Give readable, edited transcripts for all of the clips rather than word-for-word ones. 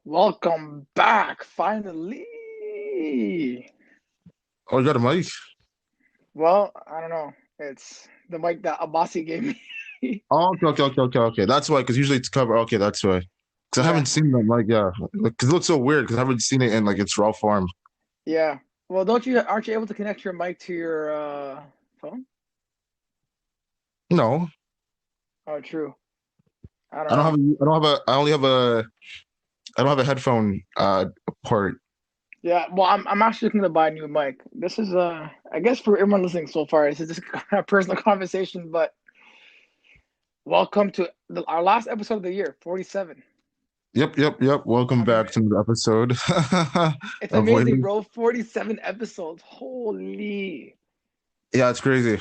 Welcome back, finally. Oh, you got a mic? Well, I don't know. It's the mic that Abasi gave me. Oh, okay. That's why, because usually it's covered. Okay, that's why. Because I Yeah, haven't seen that mic, yeah. Because it looks so weird, because I haven't seen it in like its raw form. yeah. Well, aren't you able to connect your mic to your phone? No, Oh, true. I don't I don't know. have a, I don't have a, I only have a, I don't have a headphone port. Yeah, well, I'm actually looking to buy a new mic. This is I guess for everyone listening so far, this is just a personal conversation, but welcome to our last episode of the year, 47. Yep. Welcome I mean, back to the episode it's of amazing, Waiting. bro. 47 episodes. Holy. Yeah, it's crazy.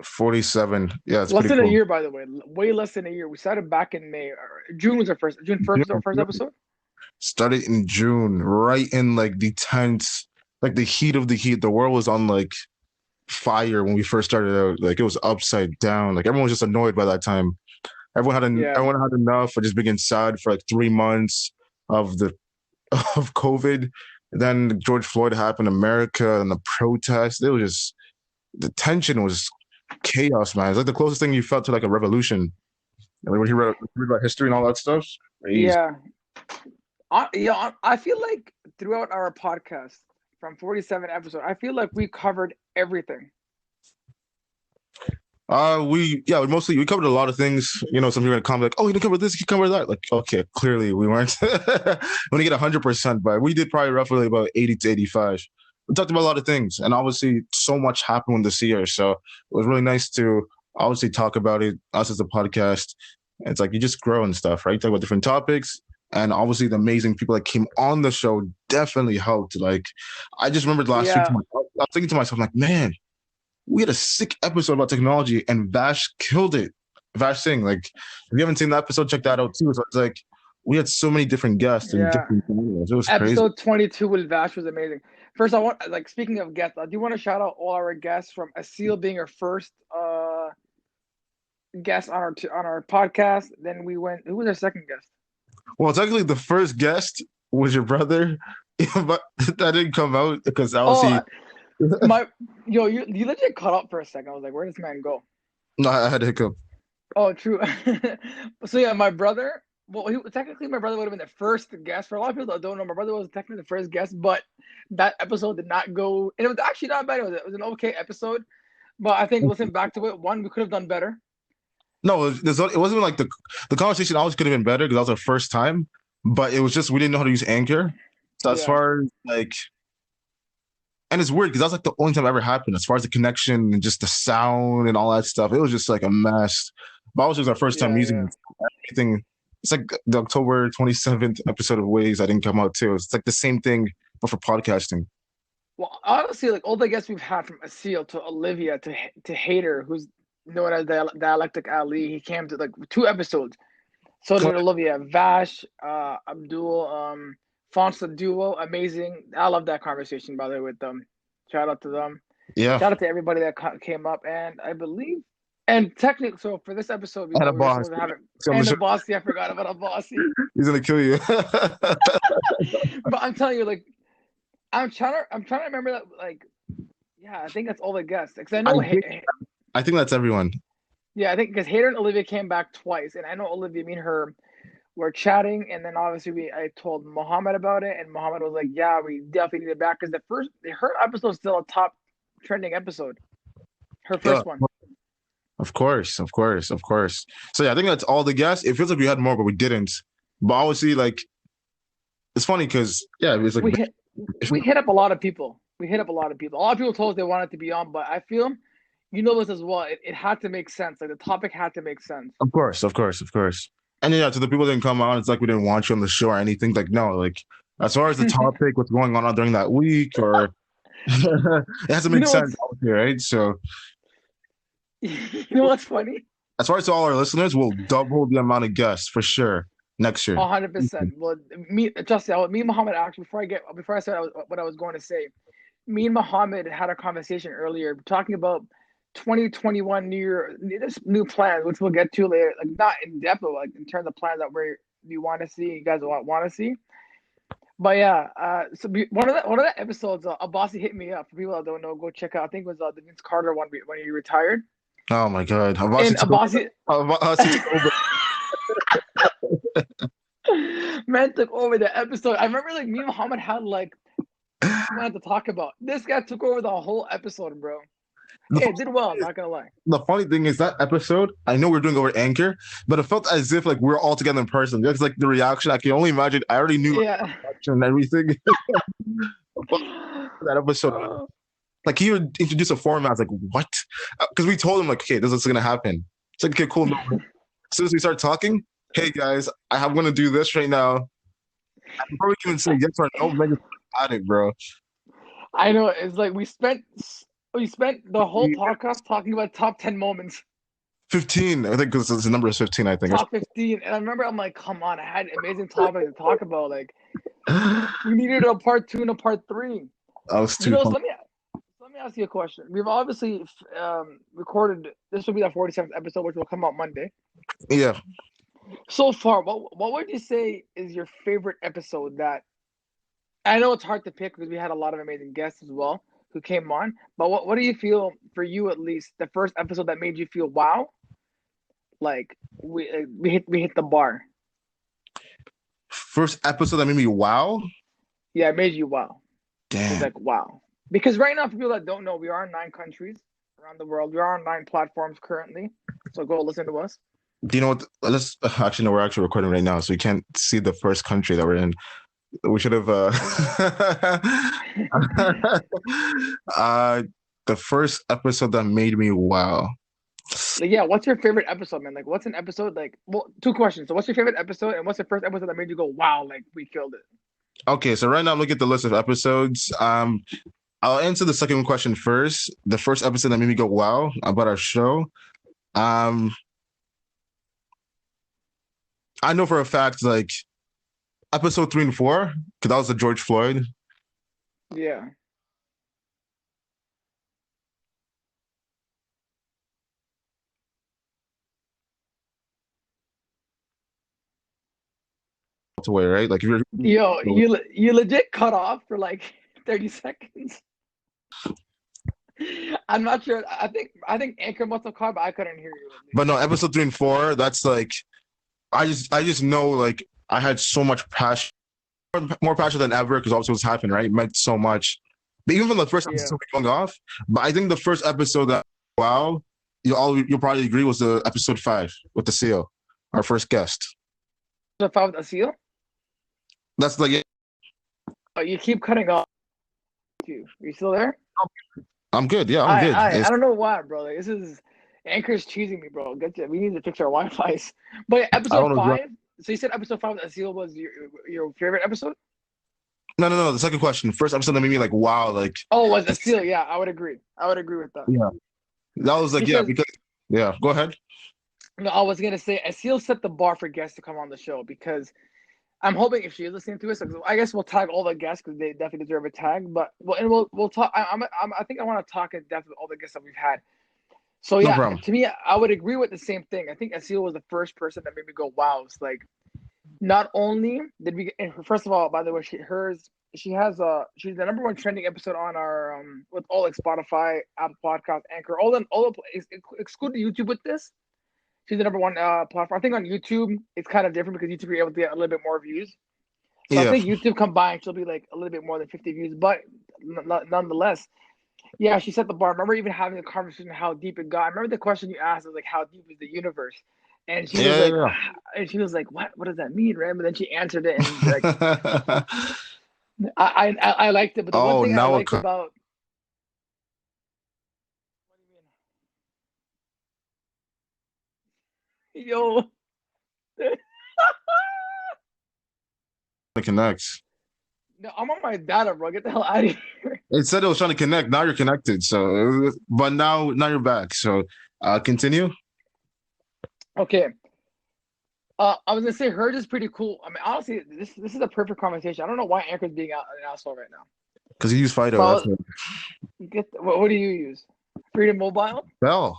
47. Yeah, it's Less pretty than a cool. year, by the way. Way less than a year. We started back in May. June was our first. June 1st was our first Yep. episode. Started in June, right in like the tense, like the heat of the heat. The world was on like fire when we first started out. Like it was upside down. Like everyone was just annoyed by that time. Yeah, Everyone had enough of just being sad for like 3 months of the of COVID. Then George Floyd happened in America and the protests. It was just the tension was chaos, man. It's like the closest thing you felt to like a revolution. Like when you read about history and all that stuff. Crazy. yeah. I feel like throughout our podcast from 47 episodes, I feel like we covered everything. We mostly we covered a lot of things. You know, some people are gonna comment like, "Oh, you didn't cover this, you cover that." Like, okay, clearly we weren't. When you get 100%, but we did probably roughly about 80 to 85. We talked about a lot of things, and obviously, so much happened this year. So it was really nice to obviously talk about it. Us as a podcast, it's like you just grow and stuff, right? You talk about different topics, and obviously the amazing people that came on the show definitely helped. Like, I just remembered last week, Yeah, I was thinking to myself, like, man, we had a sick episode about technology and Vash killed it. Vash Singh, like, if you haven't seen that episode, check that out too. So it's like, we had so many different guests and yeah. different areas. It was crazy. Episode 22 with Vash was amazing. First, I want like speaking of guests, I do want to shout out all our guests from Asil being our first guest on our podcast. Then we went. Who was our second guest? Well, technically, the first guest was your brother, but that didn't come out because Oh, obviously, my you legit caught up for a second. I was like, where does this man go? no, I had a hiccup. Oh, true. So yeah, my brother. Well, technically my brother would have been the first guest. For a lot of people that don't know, my brother was technically the first guest, but that episode did not go. And it was actually not bad. It was an okay episode, but I think listening back to it, one we could have done better. No, it wasn't like the conversation always could have been better because that was our first time, but it was just we didn't know how to use Anchor. So as Yeah, far as like and it's weird because that's like the only time it ever happened as far as the connection and just the sound and all that stuff. It was just like a mess. But also, it was our first time using yeah. anything. It's like the October 27th episode of Waves. I didn't come out too. It's like the same thing, but for podcasting. Well, honestly, like all the guests we've had from Asil to Olivia to Hater, who's known as Dialectic Ali, he came to like two episodes. So did Olivia, Vash, Abdul, Fonsa Duo, amazing. I love that conversation by the way with them. Shout out to them. Yeah. Shout out to everybody that came up, and I believe, and technically, so for this episode, And a we were boss. supposed to have it, On the and the show. bossy. I forgot about a bossy, He's going to kill you. but I'm telling you, like, I'm trying to remember that, like, yeah, I think that's all the guests, because I I know, think, I think that's everyone. yeah, I think because Hater and Olivia came back twice, and I know Olivia, me and her were chatting, and then obviously I told Mohammed about it, and Mohammed was like, "Yeah, we definitely need it back," because her episode is still a top trending episode, her Yeah. first one. Of course. So yeah, I think that's all the guests. It feels like we had more, but we didn't. But obviously, like it's funny because yeah, it was like We hit we hit up a lot of people. We hit up a lot of people. A lot of people told us they wanted to be on, but I feel, you know this as well. It had to make sense. Like the topic had to make sense. of course. And yeah, to the people that didn't come on, it's like we didn't want you on the show or anything. Like no, like as far as the topic, what's going on during that week, or it has to You make know sense, what's obviously, right? So you know what's funny? as far as all our listeners, we'll double the amount of guests for sure next year. 100%. Well, me and Muhammad actually before I said what I was going to say, me and Muhammad had a conversation earlier talking about 2021 new year, this new plan, which we'll get to later. Like not in depth, but like in terms of plans that we're you want to see, you guys want to see. But yeah, one of the episodes, a bossy hit me up. For people that don't know, go check out. I think it was the Vince Carter one when he retired. Oh my God. And a bossy Abasi took over. man took over the episode. I remember like me and Muhammad had like we had to talk about. This guy took over the whole episode, bro. The, Hey, fu- it did well. I'm not gonna lie. the funny thing is that episode, I know we're doing over Anchor, but it felt as if like we're all together in person. Just like the reaction, I can only imagine. I already knew like, Yeah. the reaction and everything. That episode, like he would introduce a format. I was like, what? Because we told him like, okay, this is gonna happen. It's like, okay, cool. No. As soon as we start talking, hey guys, I'm gonna do this right now. Before we can even say yes or no, man, just at it, bro. I know. It's like we spent the whole podcast talking about top 10 moments, 15, I think, because the number is 15. I think. top 15, and I remember I'm like, come on, I had an amazing topic to talk about. Like we needed a part two and a part three. I was You too. know, so let me ask you a question. We've obviously recorded. This will be the 47th episode, which will come out Monday. Yeah. So far, what would you say is your favorite episode? That I know it's hard to pick because we had a lot of amazing guests as well who came on. But what do you feel, for you at least, the first episode that made you feel wow? Like we hit the bar. First episode that made me wow. Yeah, it made you wow. It was Damn. like wow. Because right now, for people that don't know, we are in 9 countries around the world. We are on 9 platforms currently. So go listen to us. Do you know what? Let's actually no, we're actually recording right now, so we can't see the first country that we're in. We should have. Uh, the first episode that made me wow. Like, yeah, what's your favorite episode, man? Like, what's an episode like? Well, two questions. So, what's your favorite episode, and what's the first episode that made you go, "Wow!" Like, we killed it. Okay, so right now I'm looking at the list of episodes. I'll answer the second question first. The first episode that made me go wow about our show. Um, I know for a fact like episode 3 and 4 because that was the George Floyd. Yeah, Away, right? Like if you're yo, you legit cut off for like 30 seconds. I'm not sure. I think Anchor must have caught, but I couldn't hear you. but no, episode 3 and 4, that's like I just know like I had so much passion, more passion than ever because obviously what's happened, right? It meant so much. But even from the first Yeah, episode going off, but I think the first episode that wow, you'll probably agree was the episode 5 with the seal, our first guest. so if I was Asil, That's like you keep cutting off. You still there? I'm good. Yeah, I'm I good. I I don't know why, bro. Like, this is Anchor's cheesing me, bro. We need to fix our Wi-Fi's. But I episode don't know. five. So you said episode 5 with Asil was your favorite episode? No. The second question, first episode that made me like wow, like Oh, was Asil? Yeah, I would agree. I would agree with that. yeah, that was like yeah Because because yeah. Go ahead. no, I was gonna say Asil set the bar for guests to come on the show because I'm hoping if she is listening to us, I guess we'll tag all the guests because they definitely deserve a tag. But we'll talk. I think I want to talk in depth with all the guests that we've had. So No yeah, problem. to me, I would agree with the same thing. I think Asil was the first person that made me go, "Wow!" It's like not only did we, and first of all, by the way, she's the number one trending episode on our with all like Spotify, Apple Podcast, Anchor, all the exclude YouTube with this. She's the number one platform. I think on YouTube it's kind of different because YouTube you're able to get a little bit more views. So I Yeah, think YouTube combined she'll be like a little bit more than 50 views, but nonetheless, yeah, she set the bar. I remember even having a conversation how deep it got. I remember the question you asked was like, "How deep is the universe?" And she was like, yeah, and she was like, "What? What does that mean?" Right? But then she answered it, and like, yeah. I liked it. But the one Oh, thing I now it liked about yo, connects. no, I'm on my data, bro. Get the hell out of here. It said it was trying to connect. Now you're connected. So, but now you're back. So, continue. Okay. I was gonna say hers is pretty cool. I mean, honestly, this is a perfect conversation. I don't know why Anchor's being an asshole right now. Because you use Fido. That's But what do you use? Freedom Mobile? Bell.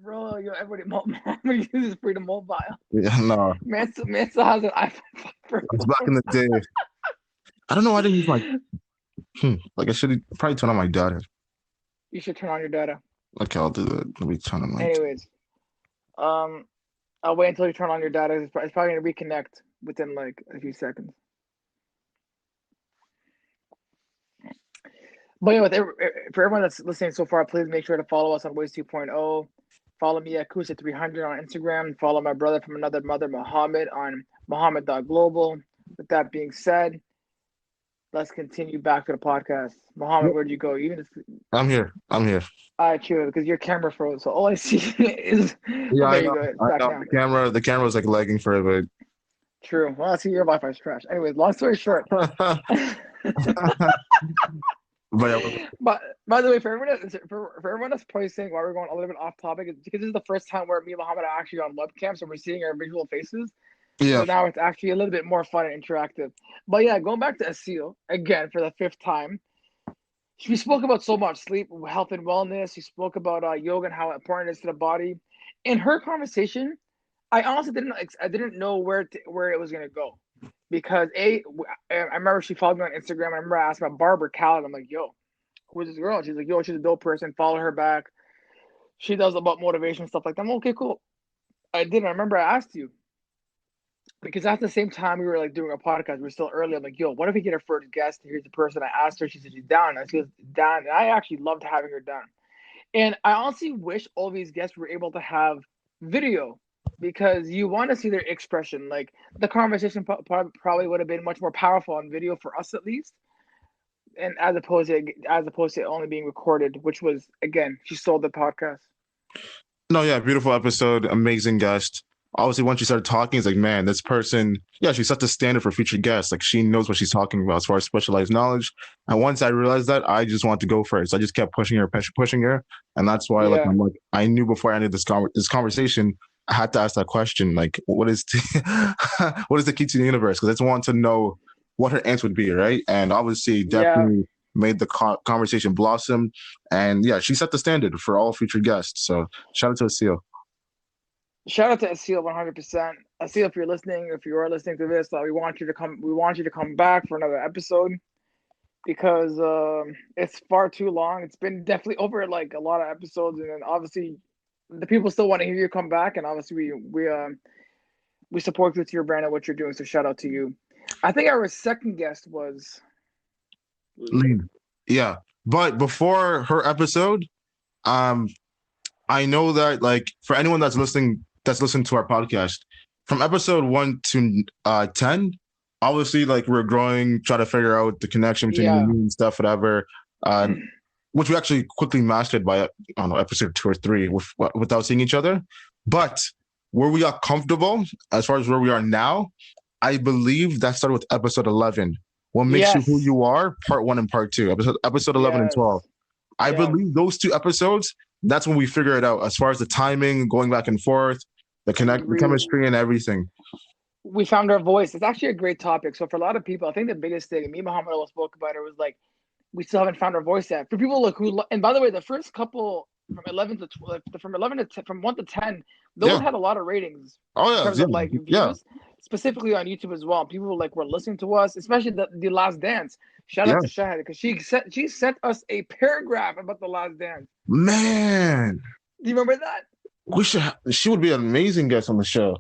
bro, yo, everybody, Muhammad uses Freedom Mobile. Yeah, no, Man still has an iPhone 5 it's back in the day. I don't know why I didn't use my. Like I should probably turn on my data. You should turn on your data. Okay, I'll do that. Let me turn on my. Anyways, um, I'll wait until you turn on your data. It's probably gonna reconnect within like a few seconds. But anyway, for everyone that's listening so far, please make sure to follow us on Ways 2.0. Follow me at Kusa300 on Instagram. Follow my brother from another mother, Mohammed, on Mohammed.global. With that being said, let's continue back to the podcast. Mohammed, Yep, where'd you go? I'm here. I'm here. I true because your camera froze. So all I see is, Yeah, well, I there you know. go. It's I back know. now. The camera was like lagging for a True. Well, I see your Wi-Fi's trash. Anyways, long story short. bit. But yeah, But by the way, for everyone that's probably saying why we're going a little bit off topic, it's because this is the first time where me and Muhammad are actually on webcam, so we're seeing our visual faces. yeah, So now it's actually a little bit more fun and interactive. But yeah, going back to Asil again for the fifth time, we spoke about so much sleep, health, and wellness. We spoke about yoga and how important it is to the body. In her conversation, I honestly didn't know where it was gonna go because I remember she followed me on Instagram. And I remember I asked about Barbara Callen. I'm like, yo, who's this girl? She's like, yo, she's a dope person. Follow her back. She does about motivation stuff like that. I'm like, okay, cool. I did. I remember I asked you because at the same time we were like doing a podcast. We were still early. I'm like, yo, what if we get our first guest? Here's the person. I asked her. She said she's down. And she was down. And I actually loved having her down. And I honestly wish all these guests were able to have video because you want to see their expression. Like the conversation probably would have been much more powerful on video for us at least, and as opposed to only being recorded, which was again she sold the podcast. no, yeah, beautiful episode, amazing guest. Obviously, once she started talking, it's like, man, this person, yeah, she set the standard for future guests. Like, she knows what she's talking about as far as specialized knowledge. And once I realized that, I just wanted to go for it. So I just kept pushing her, and that's why, like, Yeah, I'm like, I knew before I ended this conversation, I had to ask that question, like, what is what is the key to the universe? Because I just want to know what her answer would be, right? And obviously, yeah. definitely made the conversation blossom. And yeah, she set the standard for all future guests. So shout out to Asil. Shout out to Asil 100%. Asil, if you're listening, if you are listening to this, we want you to come. We want you to come back for another episode because it's far too long. It's been definitely over like a lot of episodes, and then obviously the people still want to hear you come back, and obviously we support you with your brand and what you're doing. So shout out to you. I think our second guest was Lynn. Lean. Yeah. But before her episode, um, I know that like for anyone that's listening to our podcast, from episode 1 to 10, obviously like we're growing, try to figure out the connection between me Yeah, and stuff, whatever. Uh, which we actually quickly mastered by I don't know, episode 2 or 3 without seeing each other. But where we got comfortable, as far as where we are now, I believe that started with episode 11. What makes you who yes, you are, part 1 and part 2, episode 11 and yes, 12. I yes. believe those 2 episodes, that's when we figure it out as far as the timing, going back and forth, the We chemistry and everything. we found our voice. It's actually a great topic. So for a lot of people, I think the biggest thing, and me and Muhammad always spoke about it, was like we still haven't found our voice yet. For people like and by the way, the first couple from 11 to 12, from 11 to 10, from 1 to 10, those Yeah. had a lot of ratings Oh in yeah. terms of like Yeah. Yeah. views, specifically on YouTube as well. People like were listening to us, especially the Last Dance. Shout out Yeah. to Shahid because she sent us a paragraph about the Last Dance. Man. Do you remember that? She would be an amazing guest on the show.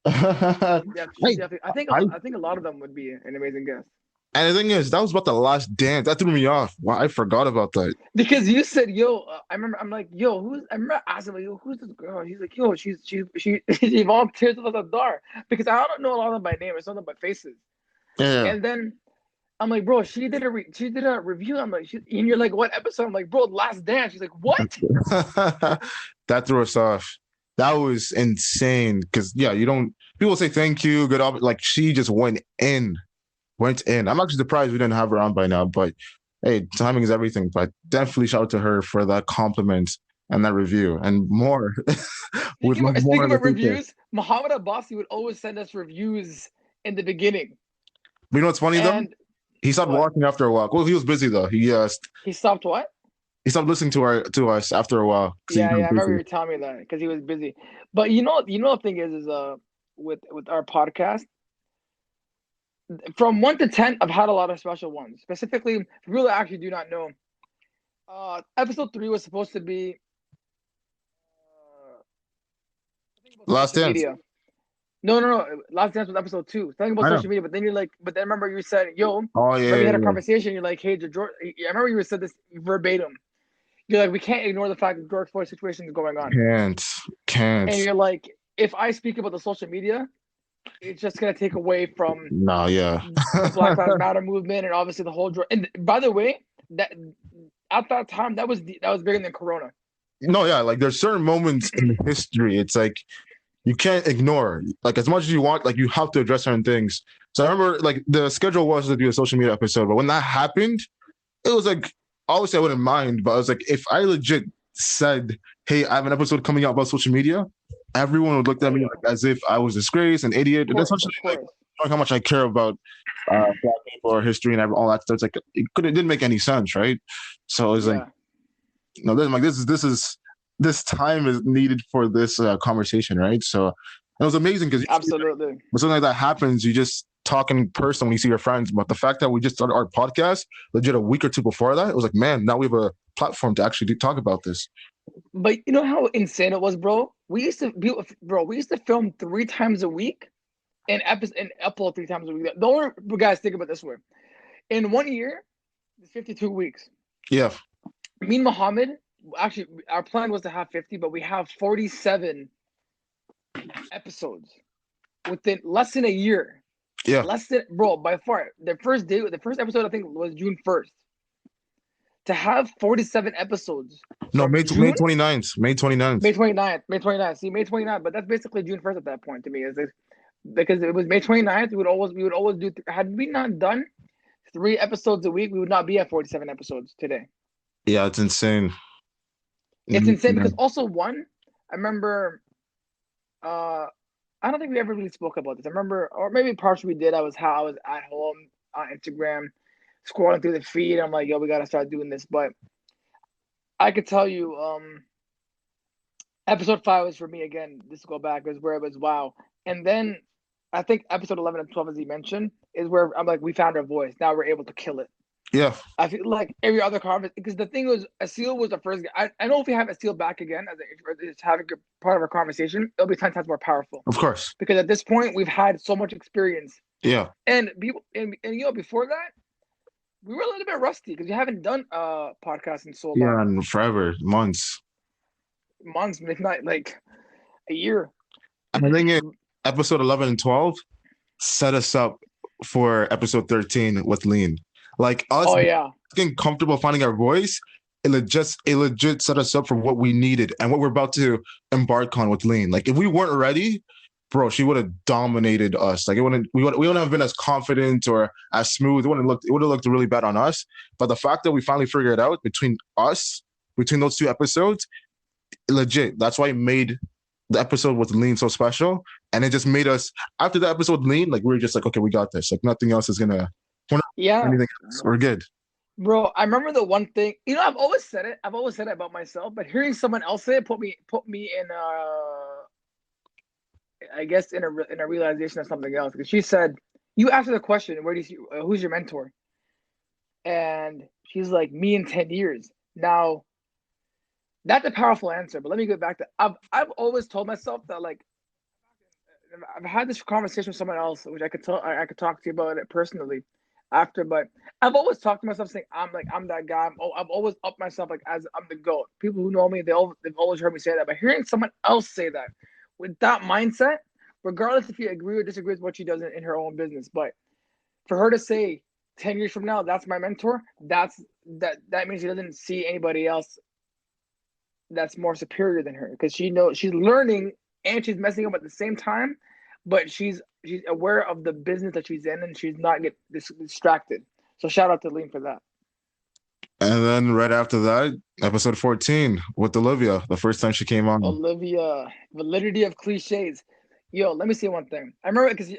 She's Hey, definitely. I I think a lot of them would be an amazing guest. and the thing is, that was about the last dance. That threw me off. Wow, I forgot about that. Because you said, "Yo," I remember. I'm like, "Yo, who's?" I remember asking, like, "Yo, who's this girl?" He's like, "Yo, she volunteers with the door." Because I don't know a lot of them by name. I saw them by faces. Yeah. And then I'm like, "Bro, she did a review." I'm like, and you're like, "What episode?" I'm like, "Bro, Last Dance." She's like, "What?" That threw us off. That was insane. Because yeah, you don't. People say thank you, good up. Like she just went in. I'm actually surprised we didn't have her on by now, but hey, timing is everything. But definitely shout out to her for that compliment and that review and more. Would love more Speaking in the about future. reviews, Muhammad Abbasi would always send us reviews in the beginning, But you know what's funny though? and He stopped what walking after a while. Well, he was busy though. he stopped what? he stopped listening to us after a while because he Yeah, got yeah, I remember busy. you telling me that because he was busy. But the thing is with our podcast, from 1 to 10, I've had a lot of special ones. Specifically, really actually do not know. Episode 3 was supposed to be something about Last social dance. media. No, no, no. Last Dance was episode 2. Something about I know. social media. But then you're like, but then remember you said, yo, Oh yeah, remember you yeah, had a yeah. conversation. You're like, hey, George. I remember you said this verbatim. You're like, we can't ignore the fact that George Floyd's situation is going on. Can't, can't. And you're like, if I speak about the social media, it's just gonna take away from No, yeah. the Black Lives Matter movement and obviously the whole. And by the way, that at that time that was bigger than Corona. No, yeah. Like there's certain moments in history. It's like you can't ignore. Like as much as you want, like you have to address certain things. So I remember like the schedule was to do a social media episode, but when that happened, it was like obviously I wouldn't mind, but I was like, if I legit said, "Hey, I have an episode coming out about social media," everyone would look at Oh me yeah, like, as if I was a disgrace, an idiot, and essentially of like course. showing how much I care about black people or history and all that stuff. It's like it didn't make any sense, right? So it was like, Yeah, I'm like this time is needed for this conversation, right? So it was amazing because absolutely. when something like that happens, you just talk in person when you see your friends. But the fact that we just started our podcast legit a week or two before that, it was like, man, now we have a platform to actually talk about this. But you know how insane it was, bro. We used to film 3 times a week and upload 3 times a week. The only guys think about it this way: in 1 year, it's 52 weeks. Yeah, Me and Mohammed, actually, our plan was to have 50, but we have 47 episodes within less than a year. yeah. Less than, bro, by far. The first episode I think was June 1st. To have 47 episodes No, from May June 29th. May 29th. May 29th, May 29th. See, May 29th, but that's basically June 1st at that point to me. Is it because it was May 29th, we would always do had we not done 3 episodes a week, we would not be at 47 episodes today. Yeah, it's insane. It's insane because Mhm. also one, I remember uh I don't think we ever really spoke about this. I remember, or maybe partially we did. I was at home on Instagram scrolling through the feed. I'm like, yo, we gotta start doing this. But I could tell you, episode 5 was for me again. Just to go back is where it was wow. And then I think episode 11 and 12, as you mentioned, is where I'm like, we found our voice. Now we're able to kill it. Yeah, I feel like every other conference, because the thing was, Asil was the first guy. I know if we have Asil back again as it's having a part of our conversation, it'll be 10 times more powerful. of course. Because at this point, we've had so much experience. Yeah, And people, and before that, we were a little bit rusty because we haven't done podcasts in so yeah, long, and forever, months. months, midnight, like a year. And I think episode 11 and 12 set us up for episode 13 with Lean. Like us Oh yeah, getting comfortable finding our voice, it legit set us up for what we needed and what we're about to embark on with Lean. Like if we weren't ready, bro, she would have dominated us. Like we wouldn't have been as confident or as smooth. It would have looked really bad on us. But the fact that we finally figured it out between those two episodes, legit. That's why it made the episode with Lean so special. And it just made us after the episode with Lean, like we were just like, okay, we got this. Like nothing else is gonna we're not yeah, anything else. We're good. bro. I remember the one thing. I've always said it. I've always said it about myself, but hearing someone else say it put me in I guess in a realization of something else. Because she said, you asked her the question, where do you see, who's your mentor? And she's like, me in 10 years. Now, that's a powerful answer, but let me get back to I've always told myself that like I've had this conversation with someone else, which I could talk to you about it personally after, but I've always talked to myself saying I'm that guy. I've always upped myself like as I'm the GOAT. People who know me, they've always heard me say that. But hearing someone else say that with that mindset, regardless if you agree or disagree with what she does in her own business, but for her to say 10 years from now, that's my mentor, that means she doesn't see anybody else that's more superior than her because she knows she's learning and she's messing up at the same time, but she's aware of the business that she's in and she's not get distracted. So shout out to Lean for that. And then right after that, episode 14 with Olivia, the first time she came on. Olivia, validity of cliches. Yo, let me say one thing. I remember because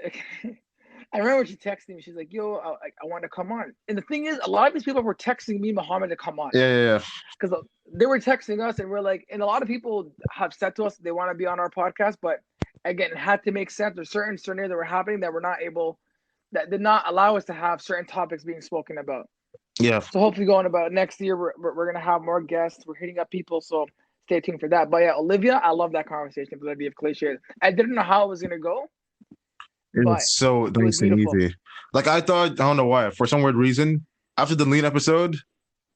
I remember she texted me. She's like, "Yo, I want to come on." And the thing is, a lot of these people were texting me, Muhammad, to come on Yeah, yeah, yeah. because they were texting us, and we're like, and a lot of people have said to us they want to be on our podcast, but again, it had to make sense. There's certain scenarios that were happening that were not able, that did not allow us to have certain topics being spoken about. Yeah. So hopefully, going about next year, we're gonna have more guests. We're hitting up people, so stay tuned for that. But yeah, Olivia, I love that conversation with Olivia Cliche. I didn't know how it was gonna go, It but was so it was nice and beautiful. easy. Like I thought, I don't know why. For some weird reason, after the lean episode,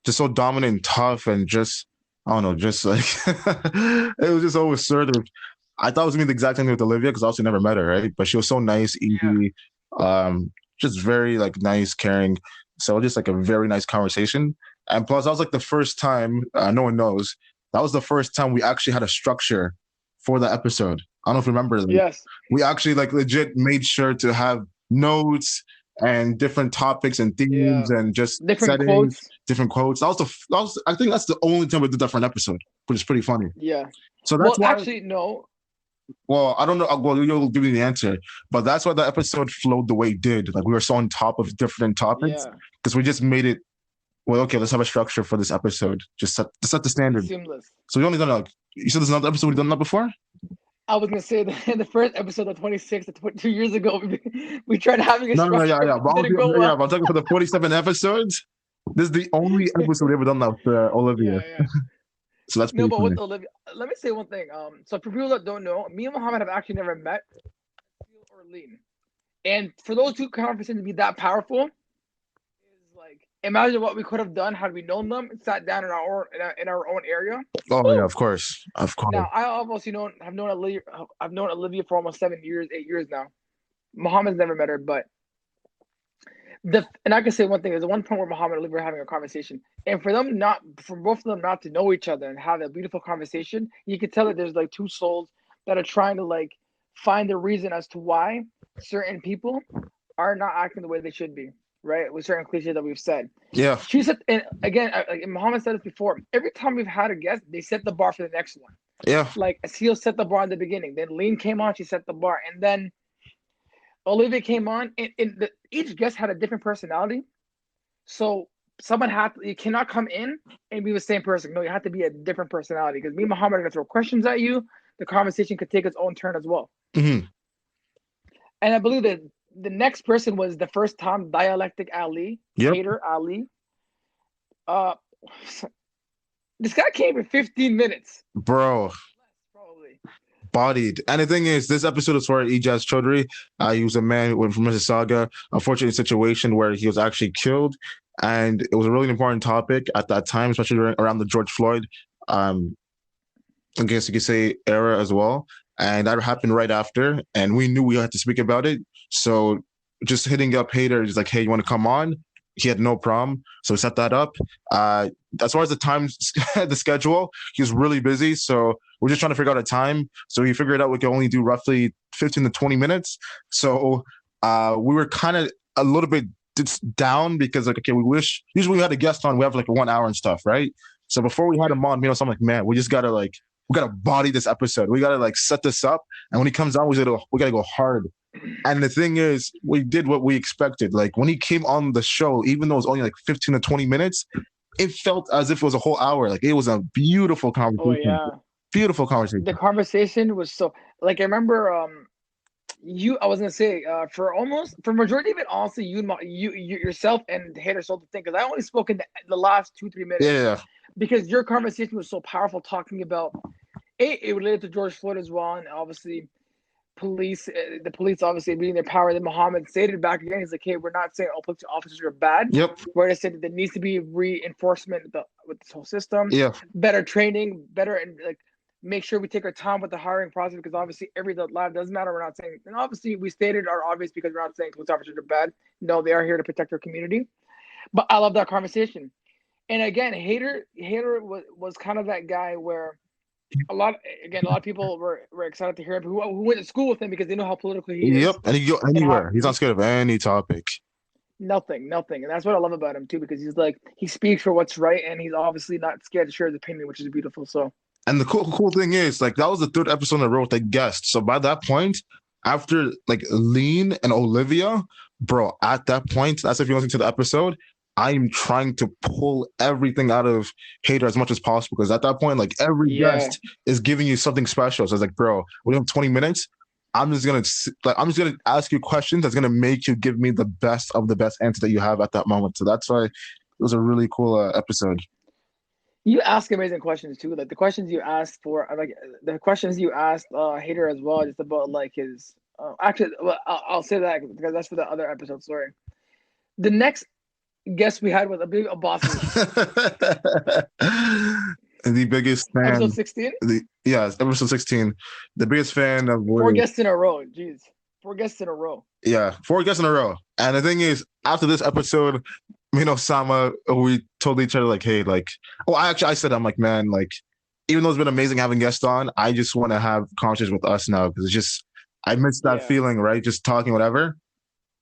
just so dominant and tough and just I don't know, just like it was just so assertive. I thought it was gonna be the exact same thing with Olivia because I also never met her, right? But she was so nice, Yeah. easy, just very like nice, caring. So just like a very nice conversation. And plus, that was like the first time, no one knows, that was the first time we actually had a structure for the episode. I don't know if you remember, like, Yes. we actually like legit made sure to have notes and different topics and themes Yeah. and just Different settings, quotes. different quotes. I think that's the only time we did that for an episode, which is pretty funny. Yeah. So that's Well, why. actually, no. Well, I don't know. Well, you'll give me the answer, but that's why the episode flowed the way it did. Like we were so on top of different topics Yeah. because we just made it. Well, okay, let's have a structure for this episode. Just set the standard. Seamless. So we only done like you said. There's another episode we've done that before. I was gonna say that in the first episode of 26, 2 years ago, we tried having a No, no, structure. yeah, yeah. But Didn't go yeah, well. but I'm talking for the 47 episodes. This is the only episode we've ever done that with Olivia. Yeah. So that's No, pretty but funny. with Olivia, let me say one thing. So for people that don't know, me and Muhammad have actually never met or Lean. And for those two conversations to be that powerful, is like imagine what we could have done had we known them and sat down in our own area. Oh yeah, Woo! of course, of course. Now I obviously have known Olivia. I've known Olivia for almost 7 years, 8 years now. Muhammad's never met her, but and I can say one thing: there's one point where Muhammad and Olivia were having a conversation, and for both of them not to know each other and have a beautiful conversation, you can tell that there's like two souls that are trying to like find the reason as to why certain people are not acting the way they should be, right? With certain cliches that we've said. Yeah, She said, and again, Muhammad said this before. Every time we've had a guest, they set the bar for the next one. yeah, Like Asil set the bar in the beginning, then Lean came on, she set the bar, and then Olivia came on, and each guest had a different personality. So you cannot come in and be the same person. No, you have to be a different personality because me and Muhammad are going to throw questions at you. The conversation could take its own turn as well. hmm And I believe that the next person was the first time Dialectic Ali, yep, Hater Ali. Uh, this guy came in 15 minutes. bro. Probably. Bodied. And the thing is, this episode is for Ijaz Chaudhry. He was a man who went from Mississauga, unfortunate situation where he was actually killed. And it was a really important topic at that time, especially around the George Floyd, I guess you could say, era as well. And that happened right after. And we knew we had to speak about it. So just hitting up Hader, he's like, hey, you want to come on? He had no problem. So we set that up. As far as the time, the schedule, he was really busy. So we're just trying to figure out a time. So we figured out we could only do roughly 15 to 20 minutes. So we were kind of a little bit down because like, okay, usually we had a guest on, we have like 1 hour and stuff, right? So before we had him on, so I'm like, man, we gotta body this episode. We gotta like set this up. And when he comes on, we gotta go hard. And the thing is, we did what we expected. Like when he came on the show, even though it was only like 15 to 20 minutes, it felt as if it was a whole hour. Like it was a beautiful conversation. Oh yeah. Beautiful conversation. The conversation was so like I remember I was gonna say for majority of it, honestly, you yourself and Hater sold the thing because I only spoke in the last 2-3 minutes. Yeah. Because your conversation was so powerful, talking about it related to George Floyd as well, and obviously the police obviously being their power. Then Muhammad stated back again, he's like, hey, we're not saying all police officers are bad. Yep. Where they said that there needs to be reinforcement with this whole system. Yeah. Better training, better and like make sure we take our time with the hiring process because obviously every life doesn't matter. We're not saying, and obviously we stated our obvious because we're not saying police officers are bad. No, they are here to protect our community. But I love that conversation. And again, Hater was kind of that guy where a lot of people were excited to hear him who went to school with him because they know how political he is. Yep. And he can go anywhere. He's not scared of any topic. Nothing. And that's what I love about him too, because he's like, he speaks for what's right and he's obviously not scared to share his opinion, which is beautiful. So and the cool thing is, like, that was the third episode in a row with a guest. So by that point, after like Lean and Olivia, bro, at that point, that's if you're listening to the episode, I'm trying to pull everything out of Hater as much as possible because at that point, like every Yeah. guest is giving you something special. So I was like, bro, we have 20 minutes. I'm just gonna ask you questions that's gonna make you give me the best of the best answer that you have at that moment. So that's why it was a really cool episode. You ask amazing questions too. Like the questions you asked for, like the questions you asked Hater as well, just about like his. Actually, well, I'll say that because that's for the other episode. Sorry. The next guest we had was a big Abbasi. The biggest Episode fan. 16. Episode 16. The biggest fan of Four Woody. guests in a row. Jeez. 4 guests in a row. Yeah, 4 guests in a row. And the thing is, after this episode, me and Osama, we told each other like, hey, like, oh, I said, I'm like, man, like, even though it's been amazing having guests on, I just want to have conversations with us now because it's just, I miss that Yeah. feeling, right? Just talking, whatever.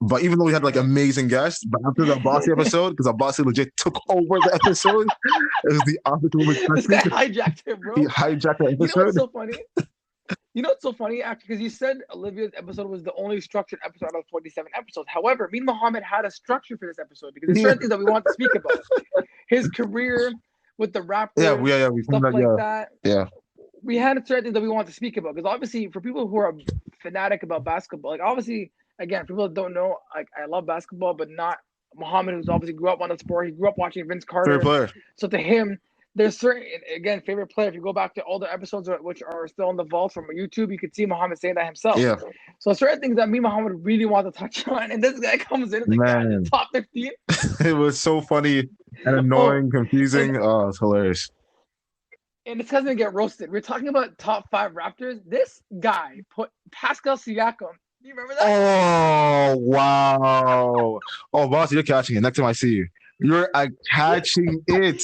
But even though we had like amazing guests, but after the Bossy episode, because Bossy legit took over the episode, it was the opposite of This guy expected. hijacked it, bro. He hijacked the You know what's episode. so funny? You know what's so funny, actually, because you said Olivia's episode was the only structured episode out of 47 episodes. However, me and Mohammed had a structure for this episode because there's certain things that we want to speak about. His career with the Raptors, We stuff found like that, that. yeah. We had certain things that we want to speak about because obviously, for people who are fanatic about basketball, like obviously, again, people that don't know, like I love basketball, but not Mohammed, who's obviously grew up on the sport. He grew up watching Vince Fair Carter. player. So to him, there's certain, again, favorite player. If you go back to all the episodes which are still in the vault from YouTube, you could see Mohammed saying that himself. Yeah. So certain things that me and Mohammed really want to touch on, and this guy comes in like, Man. top 15. It was so funny and annoying, confusing. Oh, it's hilarious. And this guy's gonna get roasted. We're talking about top 5 Raptors. This guy put Pascal Siakam. Do you remember that? Oh, wow. Oh, boss, you're catching it. Next time I see you, you're catching it.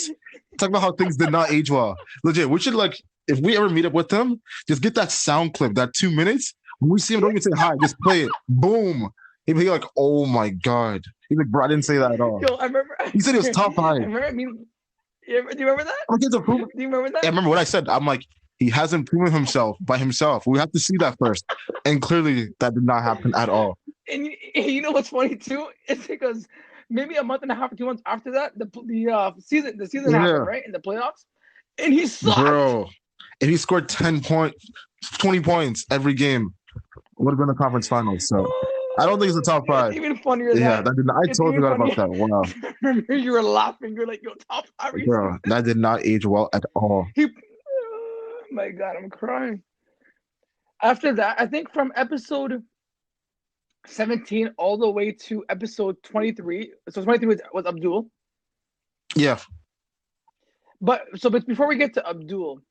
Talk about how things did not age well. Legit, we should like, if we ever meet up with them, just get that sound clip, that 2 minutes. When we see him, don't even say hi, just play it. Boom. He'd be like, oh my God. He's like, bro, I didn't say that at all. Yo, I remember. He said he was top 5. I remember. Do you remember that? I'm like, Do you remember that? I remember what I said. I'm like, he hasn't proven himself by himself. We have to see that first. And clearly that did not happen at all. And you know what's funny too? It's because maybe a month and a half or 2 months after that, the season happened, right? In the playoffs. And he sucked. Bro, if he scored 20 points every game, would have been the conference finals. So I don't think it's the top 5. It's even funnier than Yeah, that did not, I totally forgot about that. Wow. Remember, you were laughing. You're like, yo, top 5. Bro, that did not age well at all. Oh my God, I'm crying. After that, I think from episode 17 all the way to episode 23. So 23 was Abdul. Yeah. But before we get to Abdul,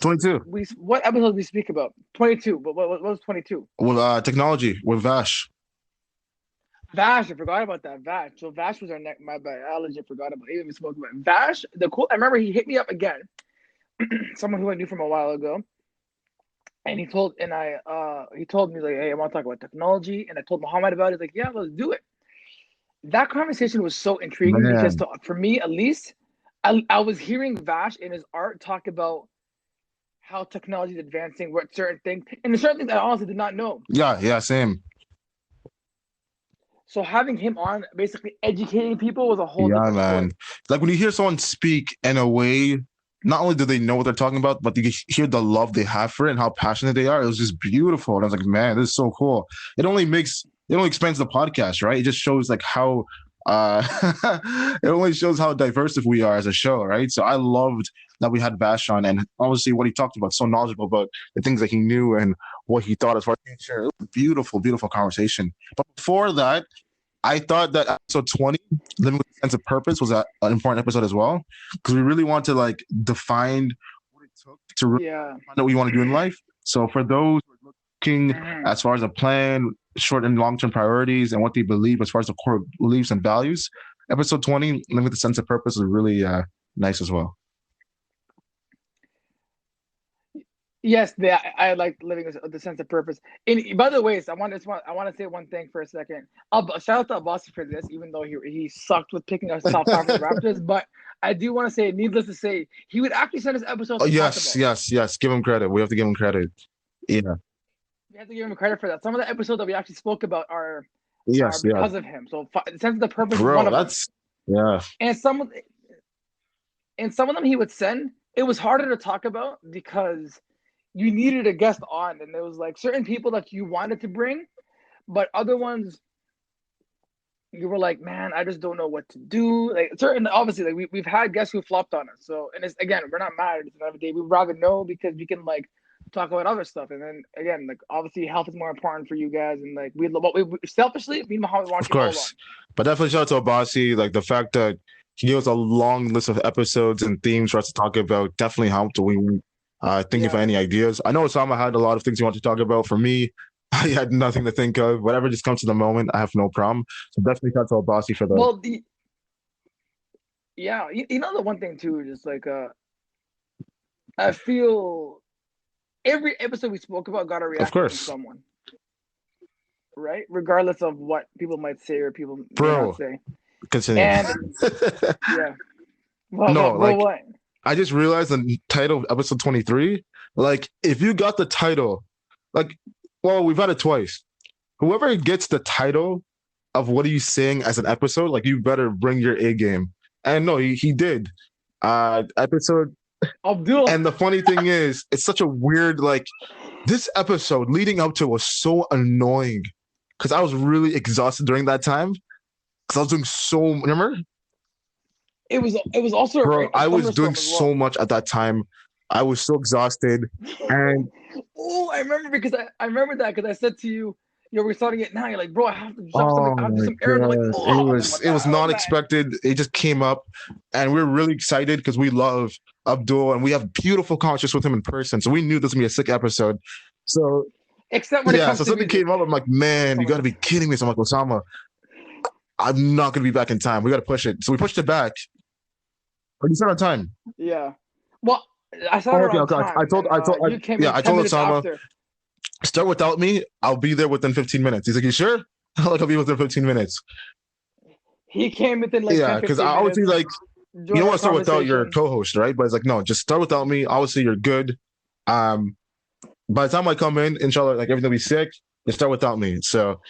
22. What episode we speak about? 22. But what was 22? With technology, with Vash. Vash, I forgot about that. Vash. So Vash was our next. My bad. I legit forgot about it. Even we spoke about it. Vash. I remember he hit me up again. Someone who I knew from a while ago. And he told me like, hey, I want to talk about technology. And I told Muhammad about it. He's like, yeah, let's do it. That conversation was so intriguing because for me, at least, I was hearing Vash in his art talk about how technology is advancing, what certain things, and there's certain things I honestly did not know. Yeah, same. So having him on, basically educating people, was a whole different man. story. Like when you hear someone speak in a way, not only do they know what they're talking about, but you hear the love they have for it and how passionate they are. It was just beautiful. And I was like, man, this is so cool. It only expands the podcast, right? It just shows like how it only shows how diverse we are as a show, right? So I loved that we had Vash on, and obviously what he talked about, so knowledgeable about the things that he knew and what he thought as far as future. It was a beautiful, beautiful conversation. But before that, I thought that episode 20, Living with a Sense of Purpose, was an important episode as well, because we really want to like define what it took to really find out what you want to do in life. So for those who are looking as far as a plan, short and long-term priorities, and what they believe as far as the core beliefs and values, episode 20, Living with a Sense of Purpose, is really nice as well. Yes, I like living with the sense of purpose. And by the way, so I want to say one thing for a second. Shout out to Abbasi for this, even though he sucked with picking us top 5 for the Raptors. But I do want to say, needless to say, he would actually send us episodes. Oh yes. Give him credit. We have to give him credit. Yeah. we have to give him credit for that. Some of the episodes that we actually spoke about are Yes, yeah, because of him. So Sense of the Purpose is one bro. of them. That's yeah, And some of them he would send. It was harder to talk about because you needed a guest on, and there was like certain people that you wanted to bring, but other ones you were like, man, I just don't know what to do. Like certain, obviously, like we've had guests who flopped on us. So, and it's again, we're not mad at it every day. We'd rather know because we can like talk about other stuff. And then again, like obviously, health is more important for you guys. And like we selfishly, me and Muhammad want of you all on. course. But definitely shout out to Abasi. Like the fact that he gave us a long list of episodes and themes for us to talk about definitely helped. We thinking for Yeah. any ideas. I know Osama had a lot of things he wanted to talk about. For me, I had nothing to think of. Whatever just comes to the moment, I have no problem. So definitely shout out to Abasi for that. Well, yeah, you know the one thing too, just like I feel every episode we spoke about got a Of reaction from course, someone, right? Regardless of what people might say or people may not bro. say. Continue. And yeah, No, like what? I just realized the title of episode 23. Like, if you got the title, like, well, we've had it twice. Whoever gets the title of what are you saying as an episode, like, you better bring your A game. And no, he did. Episode. Abdul. And the funny thing is, it's such a weird, like, this episode leading up to it was so annoying because I was really exhausted during that time because I was doing so, remember? It was also Bro, a I was doing thunderstorm as so well. much at that time. I was so exhausted. And Oh, I remember because I remember that because I said to you, we're starting it now. You're like, bro, I have to jump oh something. I have to do my some errands. I'm like, god, oh, I'm like, what it the was hell, not man? expected. It just came up, and we are really excited because we love Abdul and we have beautiful conversations with him in person. So we knew this was gonna be a sick episode. So Except when it yeah, comes so to something music. came up. I'm like, man, you got to be kidding me. So I'm like, Osama, I'm not gonna be back in time. We got to push it. So we pushed it back. But you said on time. Yeah. Well, I Oh, started okay, on okay. time, and you came Yeah, in I 10 told minutes Osama, after. start without me. I'll be there within 15 minutes. He's like, you sure? Like, I'll be within 15 minutes. He came within like Yeah, 10, because 15 I always see minutes. like, you Joined don't our want to start without your conversation. co-host, right? But it's like, no, just start without me. Obviously, you're good. Um, by the time I come in, inshallah, like everything will be sick. Just start without me. So,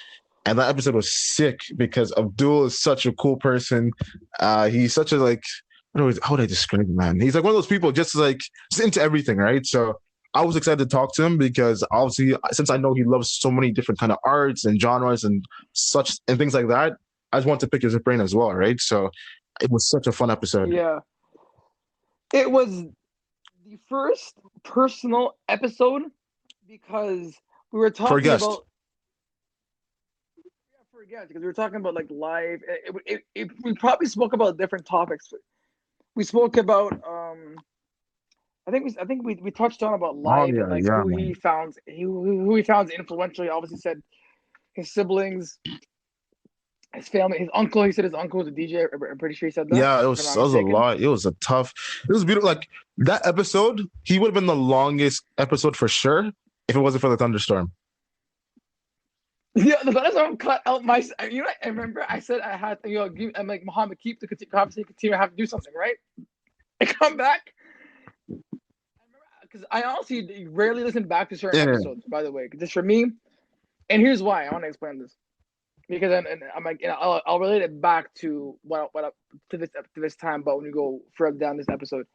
and that episode was sick because Abdul is such a cool person. He's such a like, how would I describe him, man? He's like one of those people just into everything, right? So I was excited to talk to him because obviously, since I know he loves so many different kind of arts and genres and such and things like that, I just want to pick his brain as well, right? So it was such a fun episode. Yeah. It was the first personal episode because we were For a talking guest. about because we were talking about like live. We probably spoke about different topics. We spoke about I think we touched on about Oh life and yeah, like yeah, man. who he found influential. He obviously said his siblings, his family, his uncle. He said his uncle was a DJ. I'm pretty sure he said that, Yeah, if I'm not it was a mistaken. lot. It was a tough. It was beautiful. Like that episode, he would have been the longest episode for sure if it wasn't for the thunderstorm. Yeah, the thunderstorm cut out my. You know, I remember I said I had. I'm like Muhammad, keep the conversation continue. I have to do something, right? I come back. Because I honestly rarely listen back to certain Yeah. episodes. By the way, just for me, and here's why I want to explain this. Because and I'm like, I'll relate it back to to this time, but when you go further down this episode,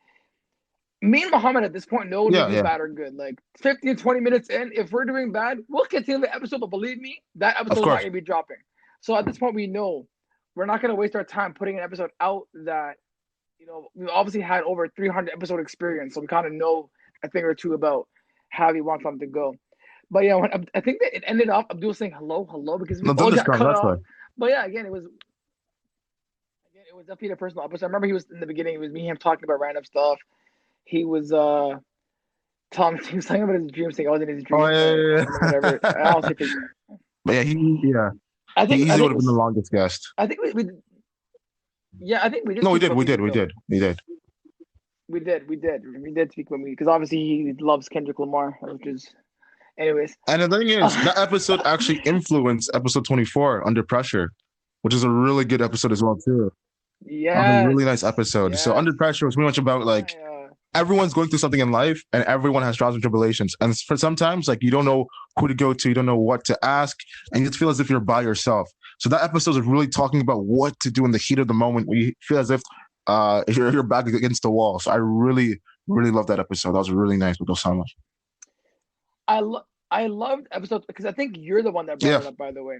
me and Muhammad at this point know when we Yeah, do yeah. bad or good. Like 15, 20 minutes in, if we're doing bad, we'll continue the episode. But believe me, that Of episode is not course. gonna be dropping. So at this point, we know we're not gonna waste our time putting an episode out that we obviously had over 300 episode experience, so we kind of know a thing or two about how we want something to go. But yeah, I think that it ended up Abdul saying hello, hello, because we No all got thunderstorm. cut That's why. off. But yeah, again, it was definitely a personal episode. I remember he was in the beginning. It was me and him talking about random stuff. He was he was talking about his dreams, saying I was in his Oh dream yeah, and yeah, whatever. I yeah. honestly think But yeah, I he think I easily would think have been the longest guest. I think we yeah, I think we did No, speak about music we though. did. We did speak about music because obviously he loves Kendrick Lamar, which is anyways. And the thing is, that episode actually influenced episode 24, Under Pressure, which is a really good episode as well too. That was a Yes. really nice episode. So Yes. Under Pressure was pretty much about like Yeah. everyone's going through something in life, and everyone has trials and tribulations. And for sometimes, like you don't know who to go to, you don't know what to ask, and you just feel as if you're by yourself. So that episode is really talking about what to do in the heat of the moment where you feel as if you're back against the wall. So I really, really love that episode. That was really nice with Osama. I loved episodes because I think you're the one that brought Yeah, it up. By the way,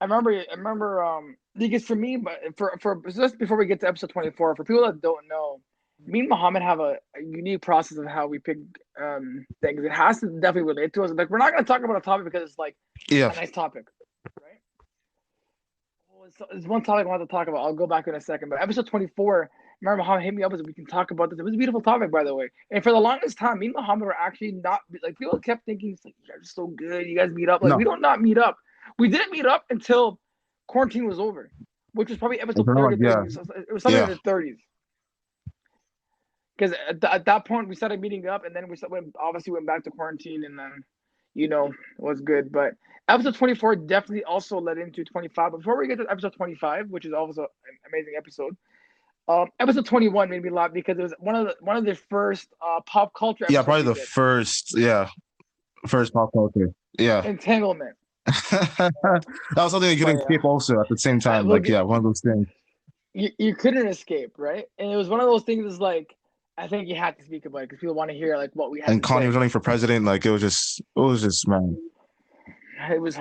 I remember because for me, but for just before we get to episode 24, for people that don't know, me and Muhammad have a unique process of how we pick things. It has to definitely relate to us. Like we're not gonna talk about a topic because it's like yeah. a nice topic, right? Well, it's one topic I want to talk about. I'll go back in a second. But episode 24, remember Muhammad hit me up as we can talk about this. It was a beautiful topic, by the way. And for the longest time, me and Muhammad were actually not like people kept thinking, it's like, you guys are so good. You guys meet up. Like we No, don't not meet up. We didn't meet up until quarantine was over, which was probably I episode don't know, 30 like, yeah, 30. It was something in yeah. the 30s. Because at that point we started meeting up, and then obviously went back to quarantine, and then it was good. But episode 24 definitely also led into 25. But before we get to episode 25, which is also an amazing episode, episode 21 made me laugh because it was one of the first pop culture Yeah, episodes probably we the did. first, yeah, first pop culture. Yeah. Entanglement. That was something you But couldn't escape also at the same time. look, Like, yeah, one of those things. you couldn't escape, right? And it was one of those things. Is like I think you had to speak about it because people want to hear like what we had And to Kanye say. was running for president. Like, it was just, man. It was,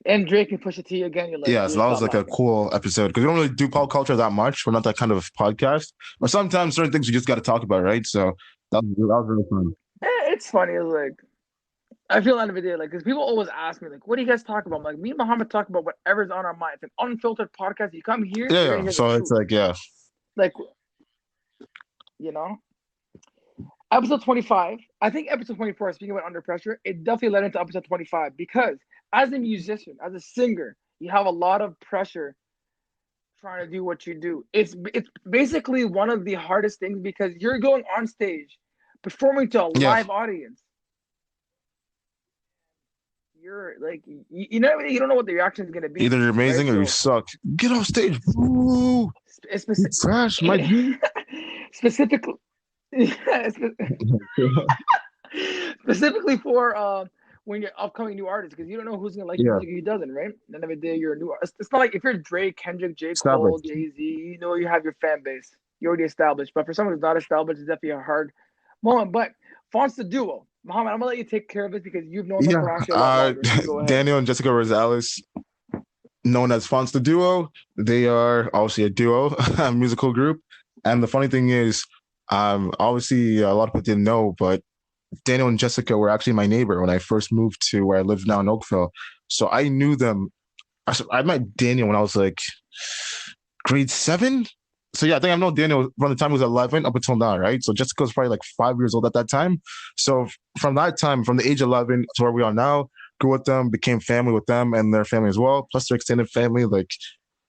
and Drake and Pusha T again. Yeah, You so that was stop like a laughing. cool episode because we don't really do pop culture that much. We're not that kind of podcast. But sometimes certain things you just got to talk about, right? So that was really fun. It's funny. It's like I feel end of the day, like because people always ask me, like, "What do you guys talk about?" I'm like, me and Muhammad talk about whatever's on our mind. It's an unfiltered podcast. You come here, Yeah, you're gonna yeah. hear the So it's truth. like, yeah, Like you know, episode 25. I think episode 24. Speaking about under pressure, it definitely led into episode 25 because as a musician, as a singer, you have a lot of pressure trying to do what you do. It's basically one of the hardest things because you're going on stage performing to a yeah. live audience. You're like you don't know what the reaction is gonna be, Either you're right? amazing or you So suck. Get off stage, boo! You specific, trash, my G. specifically, specifically for when you're upcoming new artists because you don't know who's gonna like your Yeah, music and who doesn't, right? At the end of the day, you're a new artist. It's not like if you're Drake, Kendrick, J. Cole, established. Jay Z, you have your fan base. You're already established. But for someone who's not established, it's definitely a hard moment. But Fonts the duo. Muhammad, I'm gonna let you take care of it because you've known them Yeah, for actually a lot longer. So go ahead. Daniel and Jessica Rosales, known as Fonts the Duo. They are obviously a duo, a musical group. And the funny thing is, obviously a lot of people didn't know, but Daniel and Jessica were actually my neighbor when I first moved to where I live now in Oakville. So I knew them. I met Daniel when I was like grade 7. So yeah, I think I've known Daniel from the time he was 11 up until now, right? So Jessica was probably like 5 years old at that time. So from that time, from the age 11 to where we are now, grew with them, became family with them and their family as well, plus their extended family, like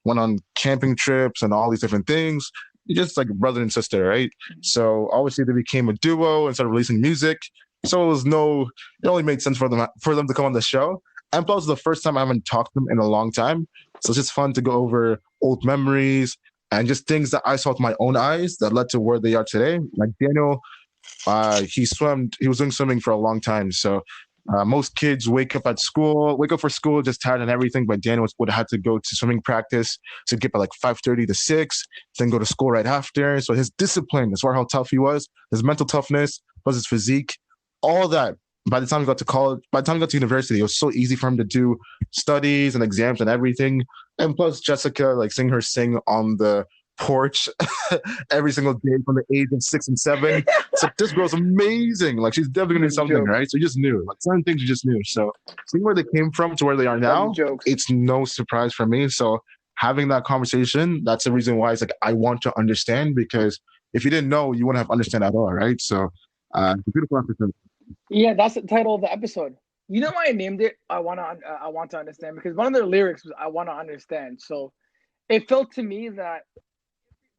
went on camping trips and all these different things. You're just like brother and sister, right? So obviously they became a duo and started releasing music. So it only made sense for them to come on the show. And plus, the first time I haven't talked to them in a long time. So it's just fun to go over old memories and just things that I saw with my own eyes that led to where they are today. Like Daniel, he was doing swimming for a long time. So most kids wake up for school, just tired and everything. But Daniel would have to go to swimming practice to get by like 5:30 to 6, then go to school right after. So his discipline, as far as how tough he was, his mental toughness, plus his physique, all that. By the time he got to college, by the time he got to university, it was so easy for him to do studies and exams and everything. And plus, Jessica, like seeing her sing on the porch every single day from the age of 6 and 7. It's like this girl's amazing. Like she's definitely gonna do Them something, jokes. right? So you just knew. Like certain things you just knew. So seeing where they came from to where they are Them now, jokes. it's no surprise for me. So having that conversation, that's the reason why it's like I want to understand because if you didn't know, you wouldn't have understand at all, right? So it's a beautiful episode. Yeah, that's the title of the episode. You know why I named it? I want to understand because one of their lyrics was "I want to understand." So it felt to me that,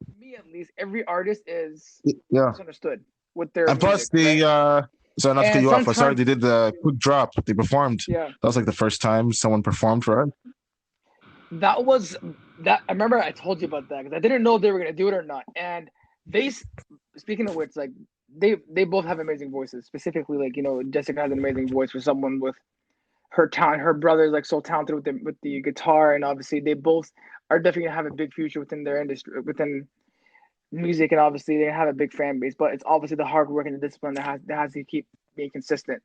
to me at least, every artist is Yeah. misunderstood with their And plus music, right? so not to cut And you off, sorry, sometimes, they did the quick drop. They performed. yeah, That was like the first time someone performed for us. that was that. I remember I told you about that because I didn't know if they were gonna do it or not. And They speaking of which, like they both have amazing voices. Specifically, like Jessica has an amazing voice for someone with her talent. Her brother's like so talented with the guitar, and obviously they both are definitely gonna have a big future within their industry, within music, and obviously they have a big fan base. But it's obviously the hard work and the discipline that has to keep being consistent.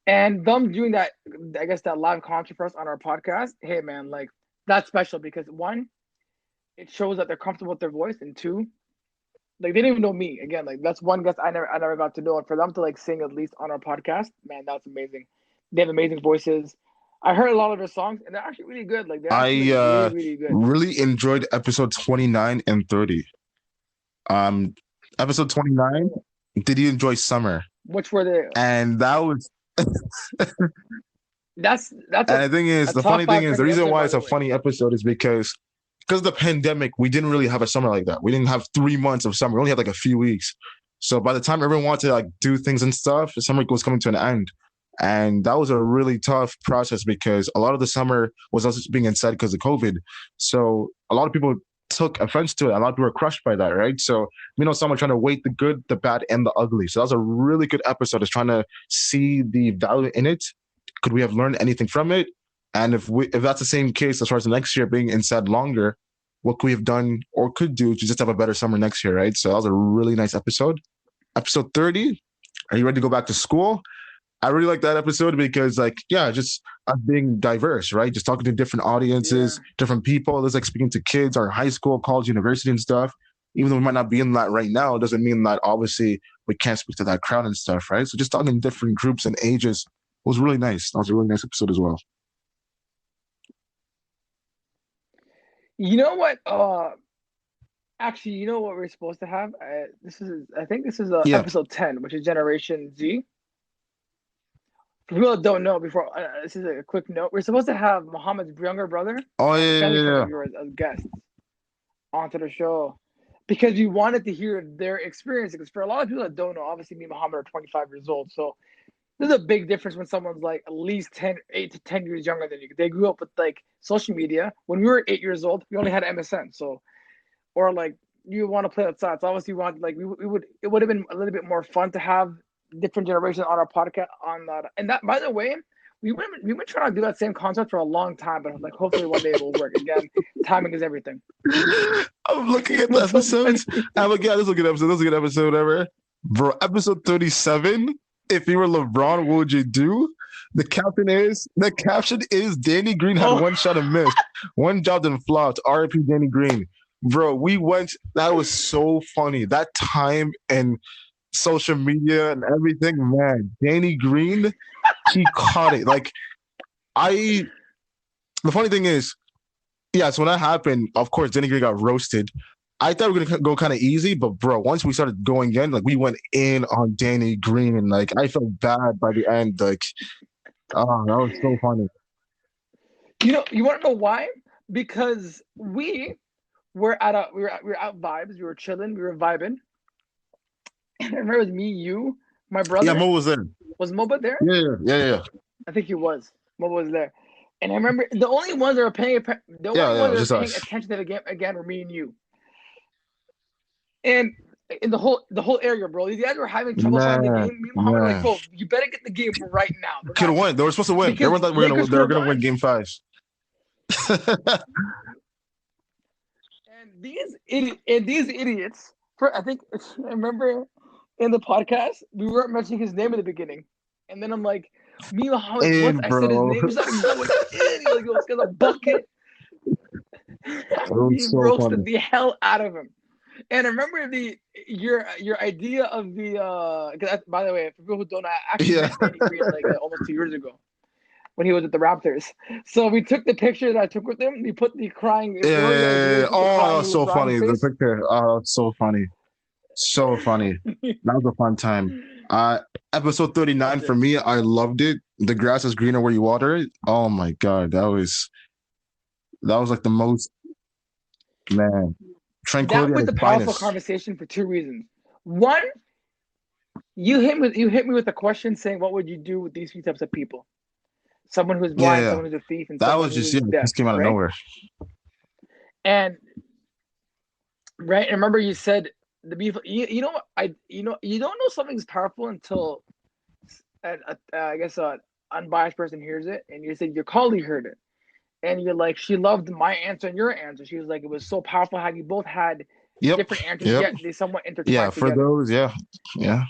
And them doing that, I guess that live concert for us on our podcast. Hey man, like that's special because one, it shows that they're comfortable with their voice, and two, like they didn't even know me. Again, like that's one guest I never got to know, and for them to like sing at least on our podcast, man, that's amazing. They have amazing voices. I heard a lot of their songs, and they're actually really good. Like they're actually I like really really good. really enjoyed episode 29 and 30. Um, episode 29, did you enjoy Summer? Which were the And that was that's and the thing is, a the top funny thing five is, the trending reason episode why by it's the a way. funny episode is because of the pandemic, we didn't really have a summer like that. We didn't have 3 months of summer. We only had like a few weeks. So by the time everyone wanted to like do things and stuff, the summer was coming to an end. And that was a really tough process because a lot of the summer was also being inside because of COVID. So a lot of people took offense to it. A lot of people were crushed by that, right? So someone trying to weight the good, the bad, and the ugly. So that was a really good episode. It's trying to see the value in it. Could we have learned anything from it? And if that's the same case as far as the next year being inside longer, what could we have done or could do to just have a better summer next year, right? So that was a really nice episode. Episode 30, are you ready to go back to school? I really like that episode because, like, yeah, just us being diverse, right? Just talking to different audiences, Yeah. different people. It's like speaking to kids, our high school, college, university, and stuff. Even though we might not be in that right now, it doesn't mean that obviously we can't speak to that crowd and stuff, right? So just talking to different groups and ages was really nice. That was a really nice episode as well. You know what? Actually, you know what we're supposed to have? I think this is Yeah. episode 10, which is Generation Z. For people that don't know, before this is a quick note. We're supposed to have Muhammad's younger brother Oh and a yeah, family yeah, friend yeah. of yours as guests onto the show because we wanted to hear their experience. Because for a lot of people that don't know, obviously me and Muhammad are 25 years old, so there's a big difference when someone's like at least 8 to 10 years younger than you. They grew up with like social media. When we were 8 years old, we only had MSN. So, or like you want to play outside. So obviously, we want like we would it would have been a little bit more fun to have different generations on our podcast on that. And that, by the way, we been trying to do that same concept for a long time, but like hopefully one day it will work. Again, timing is everything. I'm looking at the What's so episodes. funny? I'm like, yeah, this is a good episode. This is a good episode ever. Bro, episode 37. If you were LeBron, what would you do? The caption is Danny Green had Oh, one shot and missed. One job and flopped. RIP Danny Green. Bro, that was so funny. That time and social media and everything, man. Danny Green, he caught it. Like, the funny thing is, yeah, so when that happened, of course, Danny Green got roasted. I thought we were gonna go kind of easy, but bro, once we started going in, like we went in on Danny Green, and like I felt bad by the end. Like, oh, that was so funny. you want to know why? Because we were out vibes. We were chilling. We were vibing. And I remember it was me, you, my Yeah, brother. Mo was there. Was Moba there? Yeah. I think he was. Moba was there. And I remember the only ones that were Just paying us. attention to the game again were me and you. And in the whole area, bro, these guys were having trouble finding the Man, game. Me and Muhammad were like, man. bro, you better get the game right now. Could have won. They were supposed to win. Because Everyone thought Lakers they could were have gonna win won. game 5. And these idiots, I think I remember in the podcast we weren't mentioning his name in the beginning, and then I'm like, me Muhammad, once And I said his bro, name, he's like going in, he's like, let's get a bucket. it We was so roasted funny. the hell out of him. And I remember your idea of the by the way, for people who don't know, I actually Yeah. met Danny Green like almost 2 years ago when he was at the Raptors. So we took the picture that I took with him. We put the crying. Yeah. The Oh, that crying, was he was so crying funny. The face. picture. Oh, that's so funny. So funny. That was a fun time. Episode 39 for me, I loved it. The grass is greener where you water it. Oh my god, that was like the most, man, That tranquility at was its a powerful finest. conversation for two reasons. One, you hit me with a question saying, "What would you do with these three types of people? Someone who's blind, Yeah, someone who's a thief, and that someone was just, yeah, who's it deaf." just came out of Right? nowhere. And right? And remember, you said the beef. You know what? You don't know something's powerful until I guess a unbiased person hears it, and you said your colleague heard it, and you're like, she loved my answer and your answer. She was like, it was so powerful how you both had Yep. different answers, Yep. yet they somewhat Yeah. intertwined For together. those, yeah. Yeah.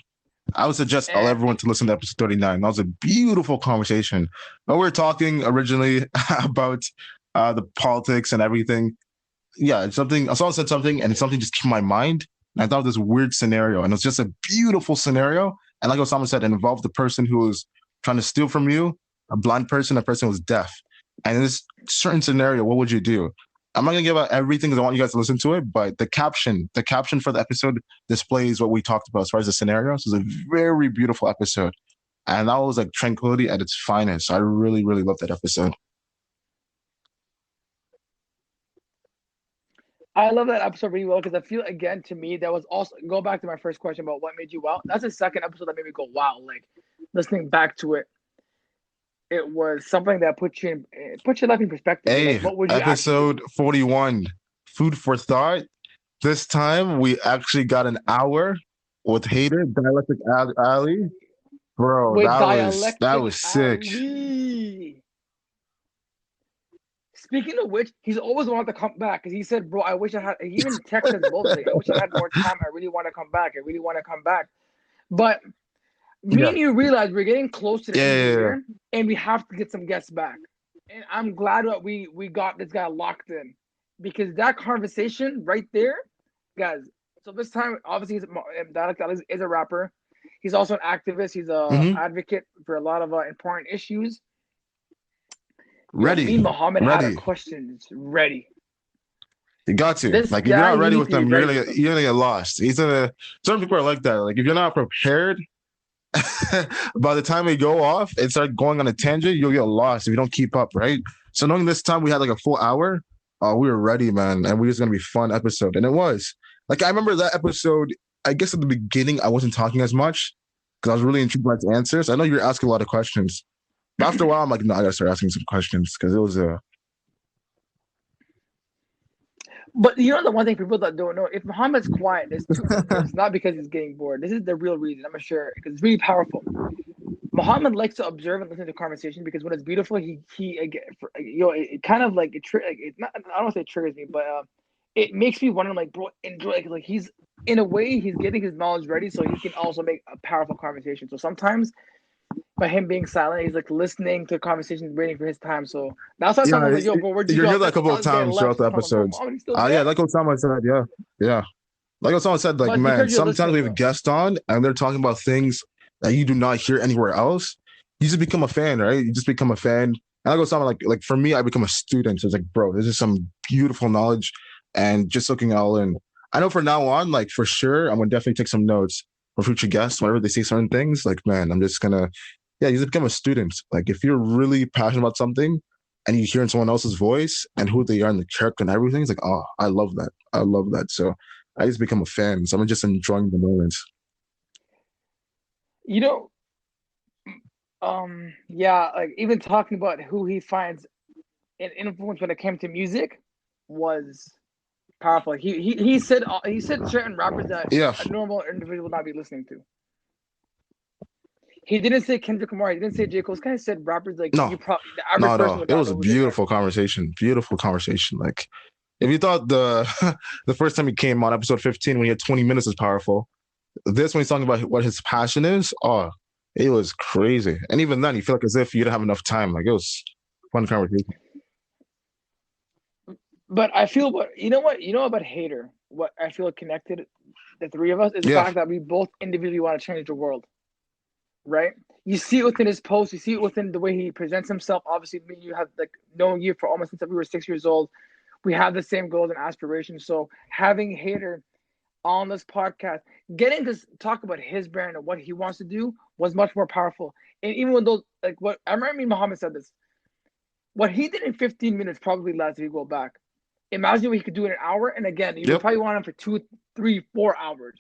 I would suggest all And everyone to listen to episode 39. That was a beautiful conversation. When we were talking originally about the politics and everything, yeah, it's something. Someone said something, and something just came to my mind. And I thought of this weird scenario, and it's just a beautiful scenario. And like Osama said, it involved the person who was trying to steal from you, a blind person, a person who was deaf. And in this certain scenario, what would you do? I'm not gonna give out everything because I want you guys to listen to it, but the caption for the episode displays what we talked about as far as the scenarios. It's a very beautiful episode, and that was like tranquility at its finest. I really, really loved that episode. I love that episode really well because I feel again to me that was also go back to my first question about what made you wow. That's the second episode that made me go wow. Like listening back to it, it was something that put your life in perspective. You're like, Hey, what would you actually do? episode 41, food for thought. This time we actually got an hour with Hater, Dialectic Ali. Bro, With that dialectic was sick. Ali. Speaking of which, he's always wanted to come back because he said, "Bro, I wish I had." He even texted us both like, "I wish I had more time. I really want to come back. I really want to come back." But me Yeah. and you realize we're getting close to the Yeah, end of the yeah, yeah. year, and we have to get some guests back. And I'm glad that we got this guy locked in because that conversation right there, guys. So this time, obviously, Dialect is a rapper. He's also an activist. He's a Hmm. advocate for a lot of important issues. Yo, me Ready, and Muhammad had our ready. questions ready. You got to. This Like, if you're guy, not you ready need with to be them, ready with him. you're gonna get lost. He's gonna. Certain people are like that. Like, if you're not prepared, by the time we go off and start going on a tangent, you'll get lost if you don't keep up, right? So knowing this time we had like a full hour, we were ready, man, and we was gonna be fun episode, and it was. Like I remember that episode. I guess at the beginning I wasn't talking as much because I was really intrigued by its answers. I know you're asking a lot of questions, but after a while, I'm like, no, I gotta start asking some questions because it was a. But you know the one thing people that don't know, if Muhammad's quiet, there's two things. It's not because he's getting bored. This is the real reason. I'm sure because it's really powerful. Muhammad likes to observe and listen to conversation because when it's beautiful, it kind of like it's not. I don't want to say it triggers me, but it makes me wonder, like, bro, enjoy like he's in a way he's getting his knowledge ready so he can also make a powerful conversation. So sometimes by him being silent, he's like listening to conversations, waiting for his time. So that's why Yeah, someone's like, "Yo, bro, where'd you you go?" hear I'm that a like, couple "Oh, of this guy times throughout left." the I'm like, "Bro, episodes. Muhammad, still there?" Yeah, like Osama said, yeah, yeah. Like Osama said, like But it's man, because you're sometimes we listening, have a though. guest on and they're talking about things that you do not hear anywhere else. You just become a fan, right? You just become a fan. And like Osama, like for me, I become a student. So it's like, bro, this is some beautiful knowledge, and just looking all in. I know for now on, like for sure, I'm gonna definitely take some notes for future guests whenever they say certain things. Like, man, I'm just gonna, yeah, you just become a student. Like, if you're really passionate about something and you hear in someone else's voice and who they are and the character and everything, it's like, oh, I love that. I love that. So I just become a fan. So I'm just enjoying the moments. You know, yeah, like even talking about who he finds an influence when it came to music was powerful. He said certain rappers that Yeah. a normal individual would not be listening to. He didn't say Kendrick Lamar. He didn't say J. Cole. This guy said rappers like No, you probably the average no, person no. would It not was know a who they are. beautiful conversation. Beautiful conversation. Like, if you thought the the first time he came on episode 15 when he had 20 minutes is powerful, this when he's talking about what his passion is, oh, it was crazy. And even then, you feel like as if you didn't have enough time. Like it was fun conversation. But I feel what you know what you know about Hater. What I feel connected, the three of us, is the Yeah, fact that we both individually want to change the world. Right? You see it within his posts. You see it within the way he presents himself. Obviously, me and you have like known you for almost since we were 6 years old. We have the same goals and aspirations. So having Hater on this podcast, getting to talk about his brand and what he wants to do was much more powerful. And even when those like what I remember me Muhammad said this, what he did in 15 minutes probably less if you go back. Imagine what he could do in an hour, and again, you would yep. probably want him for 2, 3, 4 hours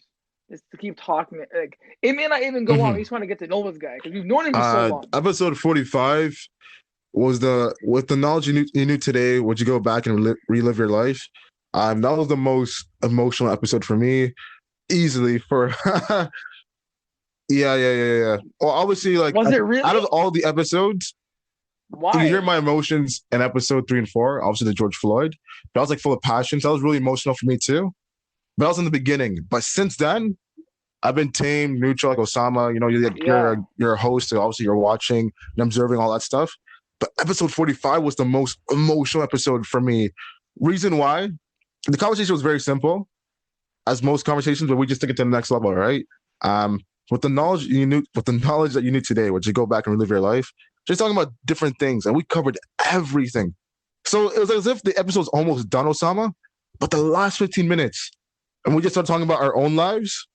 just to keep talking. Like it may not even go on. We Hmm. just want to get to know this guy because we've known him for so long. Episode 45 was the with the knowledge you knew today. Would you go back and relive your life? That was the most emotional episode for me, easily. For yeah. Well, obviously, like Was it really? out of all the episodes, if you hear Why? my emotions in episode 3 and 4, obviously the George Floyd, that was like full of passion. So that was really emotional for me too. But that was in the beginning. But since then, I've been tame, neutral, like Osama. You know, Yeah. you're a host, so obviously you're watching and observing all that stuff. But episode 45 was the most emotional episode for me. Reason why? The conversation was very simple, as most conversations, but we just took it to the next level, right? Um, with the knowledge that you knew today, would you go back and relive your life? Just talking about different things, and we covered everything. So it was as if the episode's almost done, Osama, but the last 15 minutes, and we just started talking about our own lives.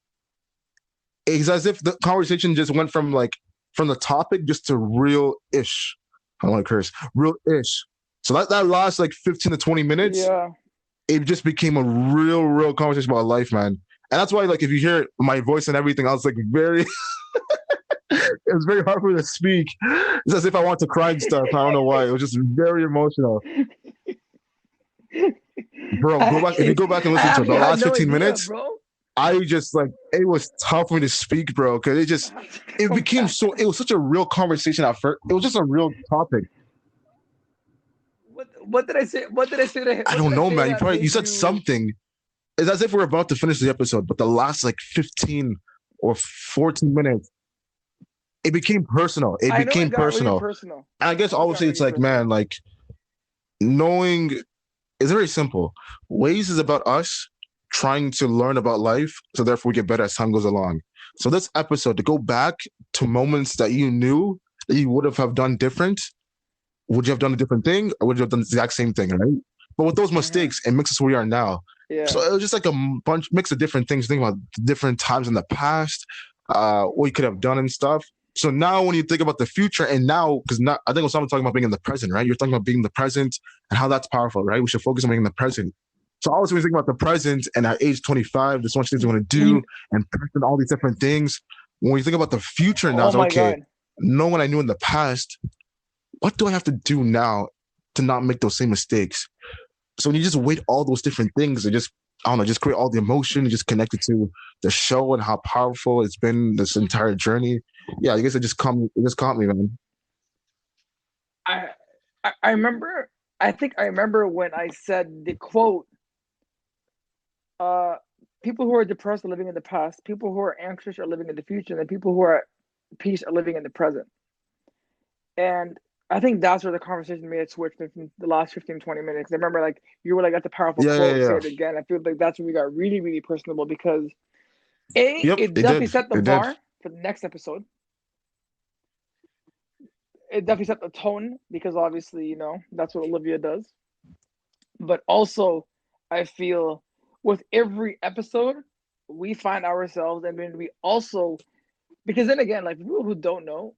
It's as if the conversation just went from like from the topic just to real ish. I don't want to curse, real ish. So that last like 15 to 20 minutes, Yeah. it just became a real conversation about life, man. And that's why, like, if you hear my voice and everything, I was like very, it was very hard for me to speak. It's as if I want to cry and stuff. I don't know why. It was just very emotional. Bro, I go back. If you actually, go back and I listen to it, the actually had last no 15 idea, minutes, bro. I just like, it was tough for me to speak, bro, because I have to it go became back. so, it was such a real conversation at first. It was just a real topic. What did I say? What did I say to him? I What did don't I know, say man. that You made said you? something. It's as if we're about to finish the episode, but the last like 15 or 14 minutes, it became personal. It I know became it got really personal. personal. And I guess It got obviously it's really like, personal. man, like knowing it's very simple. Ways is about us trying to learn about life, so therefore we get better as time goes along. So this episode to go back to moments that you knew that you would have done different, would you have done a different thing, or would you have done the exact same thing, right? But with those Hmm. mistakes, it makes us who we are now. So Yeah. it was just like a bunch mix of different things. Think about different times in the past, what you could have done and stuff. So now when you think about the future and now, because now I think Osama talking about being in the present, right? You're talking about being in the present and how that's powerful, right? We should focus on being in the present. So always when you think about the present and at age 25, there's so much things you want to do You. and all these different things. When you think about the future now, Oh it's like, my okay, God. knowing what I knew in the past, what do I have to do now to not make those same mistakes? So when you just weight all those different things and just I don't know, just create all the emotion and just connect it to the show and how powerful it's been this entire journey. Yeah, I guess it just caught me, man. I, I remember. I think I remember when I said the quote. Uh, People who are depressed are living in the past. People who are anxious are living in the future, and the people who are at peace are living in the present. And I think that's where the conversation made it switch from the last 15, 20 minutes. I remember like you were like, that's a powerful quote, say Yeah. it again. I feel like that's when we got really, really personable because A, Yep, it it definitely did. set the It did. bar for the next episode. It definitely set the tone because obviously, that's what Olivia does. But also I feel with every episode, we find ourselves and then we also because then again, like people who don't know,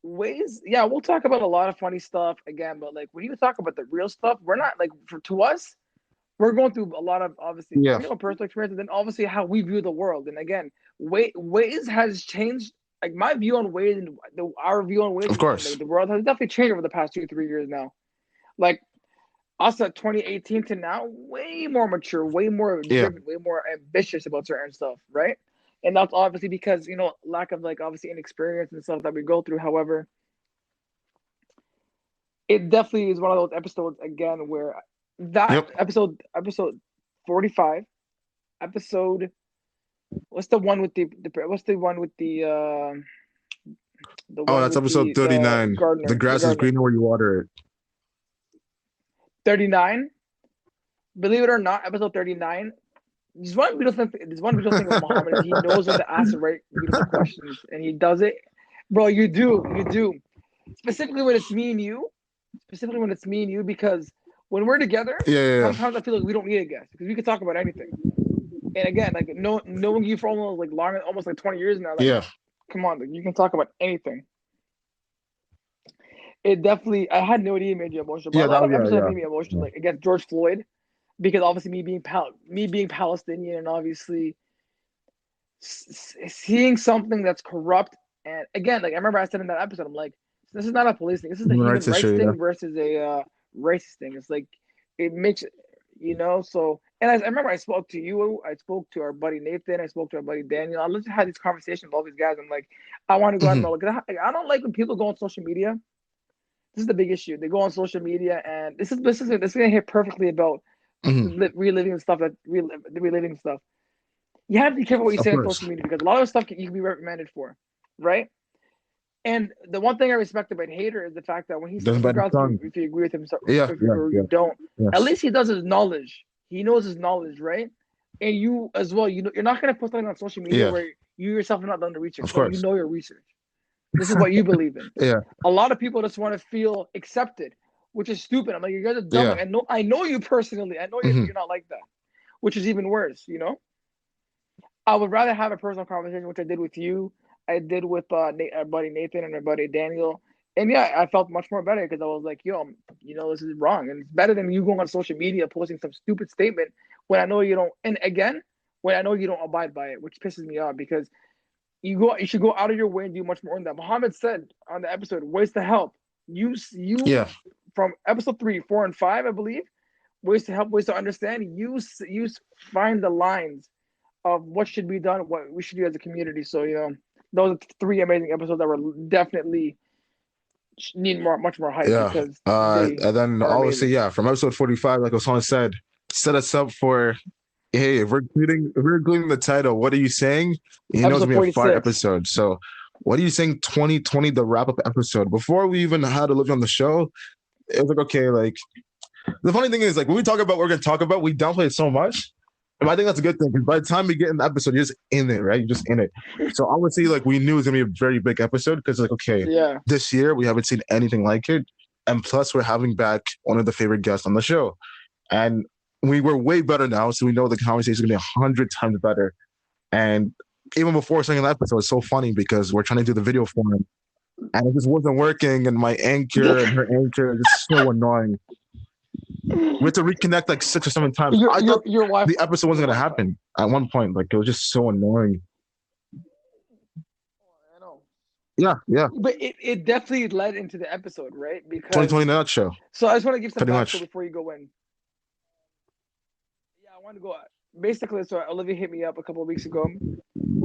ways yeah, we'll talk about a lot of funny stuff again, but like when you talk about the real stuff, we're not like to us, we're going through a lot of obviously Yeah, personal experience and then obviously how we view the world. And again, ways has changed. Like my view on ways and our view on ways of and course. like the world has definitely changed over the past 2 3 years now. Like us at 2018 to now, way more mature, way more Yeah. driven, way more ambitious about certain stuff, right? And that's obviously because lack of like obviously inexperience and stuff that we go through. However, it definitely is one of those episodes again where that Yep. episode 45 episode what's the one with the Oh, one that's with episode the 39. The gardener, grass is greener where you water it. 39. Believe it or not, episode 39. There's one beautiful thing with Muhammad is he knows when to ask the right beautiful questions and he does it. Bro, you do. Specifically when it's me and you. Specifically when it's me and you, because when we're together, Yeah. sometimes I feel like we don't need a guest because we can talk about anything. And again, like knowing you for almost like long, almost like 20 years now, like Yeah. come on, like, you can talk about anything. It definitely, I had no idea it made you emotional, but a Yeah, lot of episodes yeah. made me emotional, like against George Floyd, because obviously me being Palestinian and obviously seeing something that's corrupt. And again, like I remember I said in that episode, I'm like, this is not a police thing. This is a Human human rights rights issue, yeah. thing versus a racist thing. It's like it makes you know. So, and I remember I spoke to you, I spoke to our buddy Nathan, I spoke to our buddy Daniel. I literally had these conversations with all these guys. I'm like, I want to go out and Hmm. look. I don't like when people go on social media. This is the big issue. They go on social media, and this is gonna hit perfectly about Hmm. reliving stuff reliving stuff. You have to be careful what you Of say on course, social media because a lot of stuff you can be reprimanded for, right? And the one thing I respect about Hater is the fact that when he doesn't says, bite his regardless tongue. if you agree with him Yeah, yeah, or yeah. you don't, at Yes. least he does his knowledge. He knows his knowledge, right? And you as well. You know, you're not gonna put something on social media Yeah, where you yourself have not done the research. of No, you course. know your research. This is what you believe in. Yeah, A lot of people just want to feel accepted, which is stupid. I'm like, you guys are dumb. Like, yeah. I know you personally. I know Hmm. you're not like that, which is even worse. You know, I would rather have a personal conversation, which I did with you. I did with our buddy Nathan and our buddy Daniel. And yeah, I felt much more better because I was like, yo, this is wrong. And it's better than you going on social media posting some stupid statement when I know you don't. And again, when I know you don't abide by it, which pisses me off because you should go out of your way and do much more than that. Mohammed said on the episode, ways to help. You Yeah, from episode 3, 4, and 5, I believe, ways to help, ways to understand. You find the lines of what should be done, what we should do as a community. So those are three amazing episodes that were definitely need much more hype yeah. because they And then are obviously, amazing. yeah, from episode 45, like Osama said, set us up for, hey, if we're including the title, what are you saying? He knows Episode we have 5 46. episodes. So what are you saying 2020, the wrap-up episode? Before we even had to live on the show, it was like, okay, like the funny thing is, like when we talk about what we're gonna talk about, we downplay it so much. And I think that's a good thing because by the time we get in the episode, you're just in it, right? You're just in it. So obviously, like we knew it was gonna be a very big episode because, like, okay, Yeah. this year we haven't seen anything like it, and plus we're having back one of the favorite guests on the show, and we were way better now, so we know the conversation is gonna be 100 times better. And even before starting the episode, it's so funny because we're trying to do the video for him, and it just wasn't working, and my anchor and her anchor is just so annoying. We had to reconnect like 6 or 7 times. your I your thought your Wi-Fi. the episode wasn't gonna happen at one point. Like it was just so annoying. I know. Yeah, yeah. But it definitely led into the episode, right? 2020 Because in a nutshell, so I just want to give some pretty backstory much. before you go in. Yeah, I want to go basically. So Olivia hit me up a couple of weeks ago,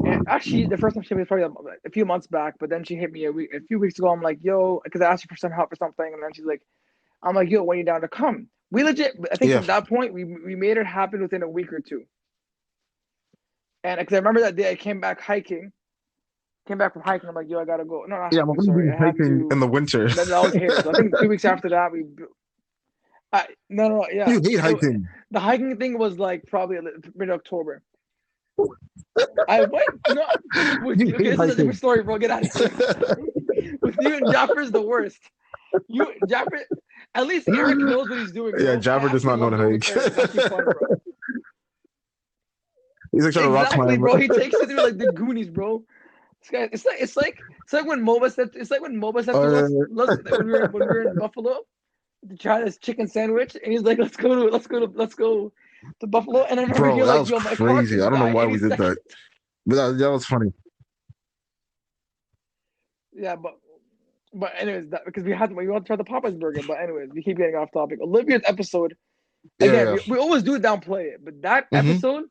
and actually the first time she hit me was probably a few months back. But then she hit me a few weeks ago. I'm like, yo, because I asked her for some help or something, and then she's like, I'm like, yo, when you down to come? We legit. I think Yeah, from that point we made it happen within a week or two. And because I remember that day I came back from hiking. I'm like, yo, I gotta go. No, not yeah. hiking. I'm I'm gonna be sorry. I had hiking in to. the winter. That was hater. So I think 2 weeks after that, no, yeah. You hate hiking. The hiking thing was like probably mid October. I went no with You you. Okay, hate this is a different hiking. story, bro. Get out of here. With you and Jaffer's the worst. You Jaffer, at least Eric knows what he's doing, Yeah, bro. I Jabber does actually not know love to going with hike. Eric. It's actually fun, bro. He's like trying to rock Exactly, climb. bro. He takes it through like the Goonies, bro. This guy, it's like when Moba said to us, look, when we were in Buffalo to try this chicken sandwich, and he's like, let's go to Buffalo. And I remember Bro, you're that like, was yo, my car crazy. could I don't know die why any we did second. that, but that was funny. Yeah, but anyways, that because we want to try the Popeyes burger. But anyways, we keep getting off topic. Olivia's episode Yeah, again, yeah. we always do downplay it, but that Mm-hmm. episode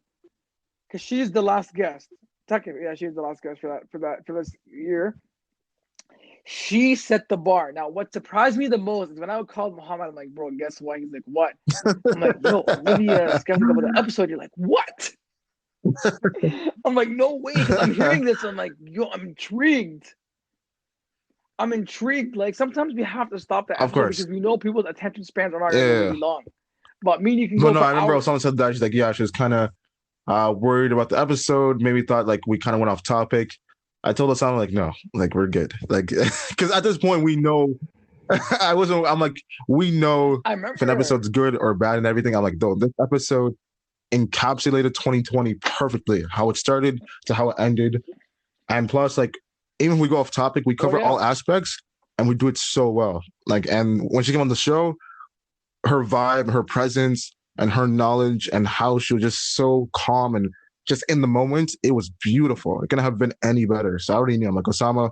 because she's the last guest. Technically, yeah, she's the last guest for this year. She set the bar. Now, what surprised me the most is when I would call Muhammad, I'm like, bro, guess what? He's like, what? I'm like, yo, Olivia scheduled about the episode. You're like, what? I'm like, no way, because I'm hearing this. I'm like, yo, I'm intrigued. I'm intrigued. Like sometimes we have to stop the Of episode course. because we know people's attention spans are not Yeah, gonna go yeah, yeah. really long. But me, you can But go no, I for remember hours. someone said that she's like, yeah, she was kind of worried about the episode. Maybe thought like we kind of went off topic. I told us I'm like, no, like we're good. Like, because at this point we know. I wasn't. I'm like, we know I if an remember. episode's good or bad and everything. I'm like, though, this episode encapsulated 2020 perfectly. How it started to how it ended, and plus, like, even if we go off topic, we Oh cover yeah, all aspects and we do it so well. Like, and when she came on the show, her vibe, her presence, and her knowledge, and how she was just so calm and just in the moment, it was beautiful. It couldn't have been any better. So I already knew. I'm like, Osama,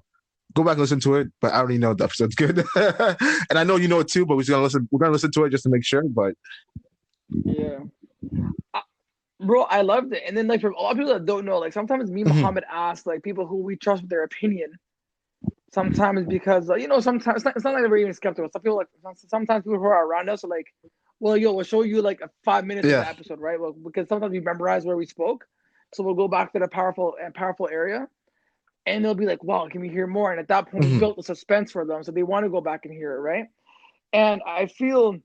go back and listen to it. But I already know the episode's good, and I know you know it too. But we're gonna listen. We're gonna listen to it just to make sure. But Yeah. I, bro, I loved it. And then like for a lot of people that don't know, like sometimes me, Mhm. Muhammad asks like people who we trust with their opinion. Sometimes because sometimes it's not like we're even skeptical. Some people like sometimes people who are around us are like, well, yo, we'll show you like 5 minutes of Yeah. the episode, right? Well, because sometimes we memorize where we spoke, so we'll go back to the powerful area, and they'll be like, wow, can we hear more? And at that point, we Mhm. built the suspense for them, so they want to go back and hear it, right? And I feel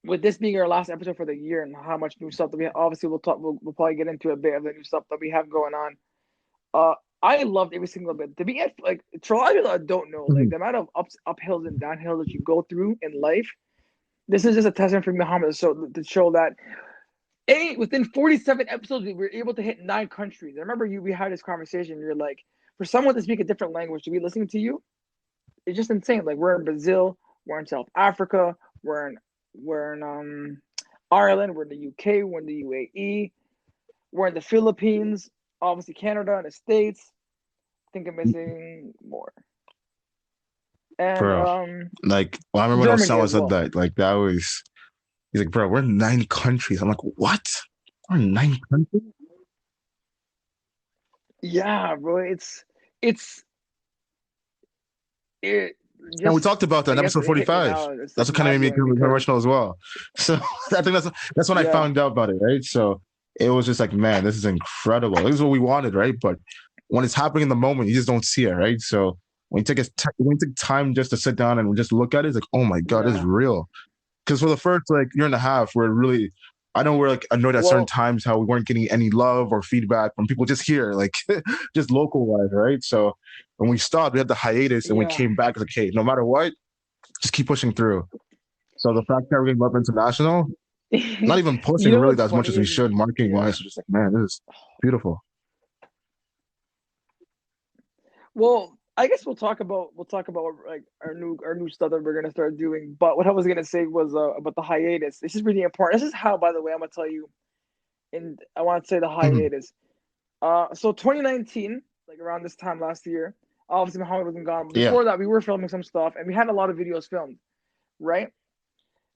with this being our last episode for the year and how much new stuff that we have, obviously we'll talk, we'll probably get into a bit of the new stuff that we have going on. Uh, I loved every single bit. To be like, for a lot of people that don't know, like Mhm. the amount of uphills and downhills that you go through in life. This is just a testament for Muhammad to show that within 47 episodes we were able to hit 9 countries. I remember we had this conversation. You're like, for someone to speak a different language to be listening to you, it's just insane. Like we're in Brazil, we're in South Africa, we're in Ireland, we're in the UK, we're in the UAE, we're in the Philippines, obviously Canada and the States. I think I'm missing more. And Bro, like, well, I remember when Germany Osama as said well. that. Like, that was, he's like, bro, we're in 9 countries. I'm like, what? We're in 9 countries? Yeah, bro. It's it And we just talked about that I in guess episode it hit me 45. now. It's That's just what kind of mind made me blowing because emotional as well. So I think that's when I yeah, found out about it, right? So it was just like, man, this is incredible. This is what we wanted, right? But when it's happening in the moment, you just don't see it, right? So when you take time just to sit down and just look at it, it's like, oh my God, this is yeah. real. Because for the first like year and a half, we're really, I know we're like annoyed at certain Well, times how we weren't getting any love or feedback from people just here, like just local wise, right? So when we stopped, we had the hiatus and we yeah. came back, it's like, hey, no matter what, just keep pushing through. So the fact that we're getting up international, not even You pushing know really what's as much as funny we is should, marketing yeah. wise, just like, man, this is beautiful. Well, I guess we'll talk about like our new stuff that we're gonna start doing. But what I was gonna say was about the hiatus. This is really important. This is how, by the way, I'm gonna tell you. And I want to say the Mhm. hiatus. So 2019, like around this time last year, obviously Muhammad wasn't gone. But Yeah. before that, we were filming some stuff, and we had a lot of videos filmed. Right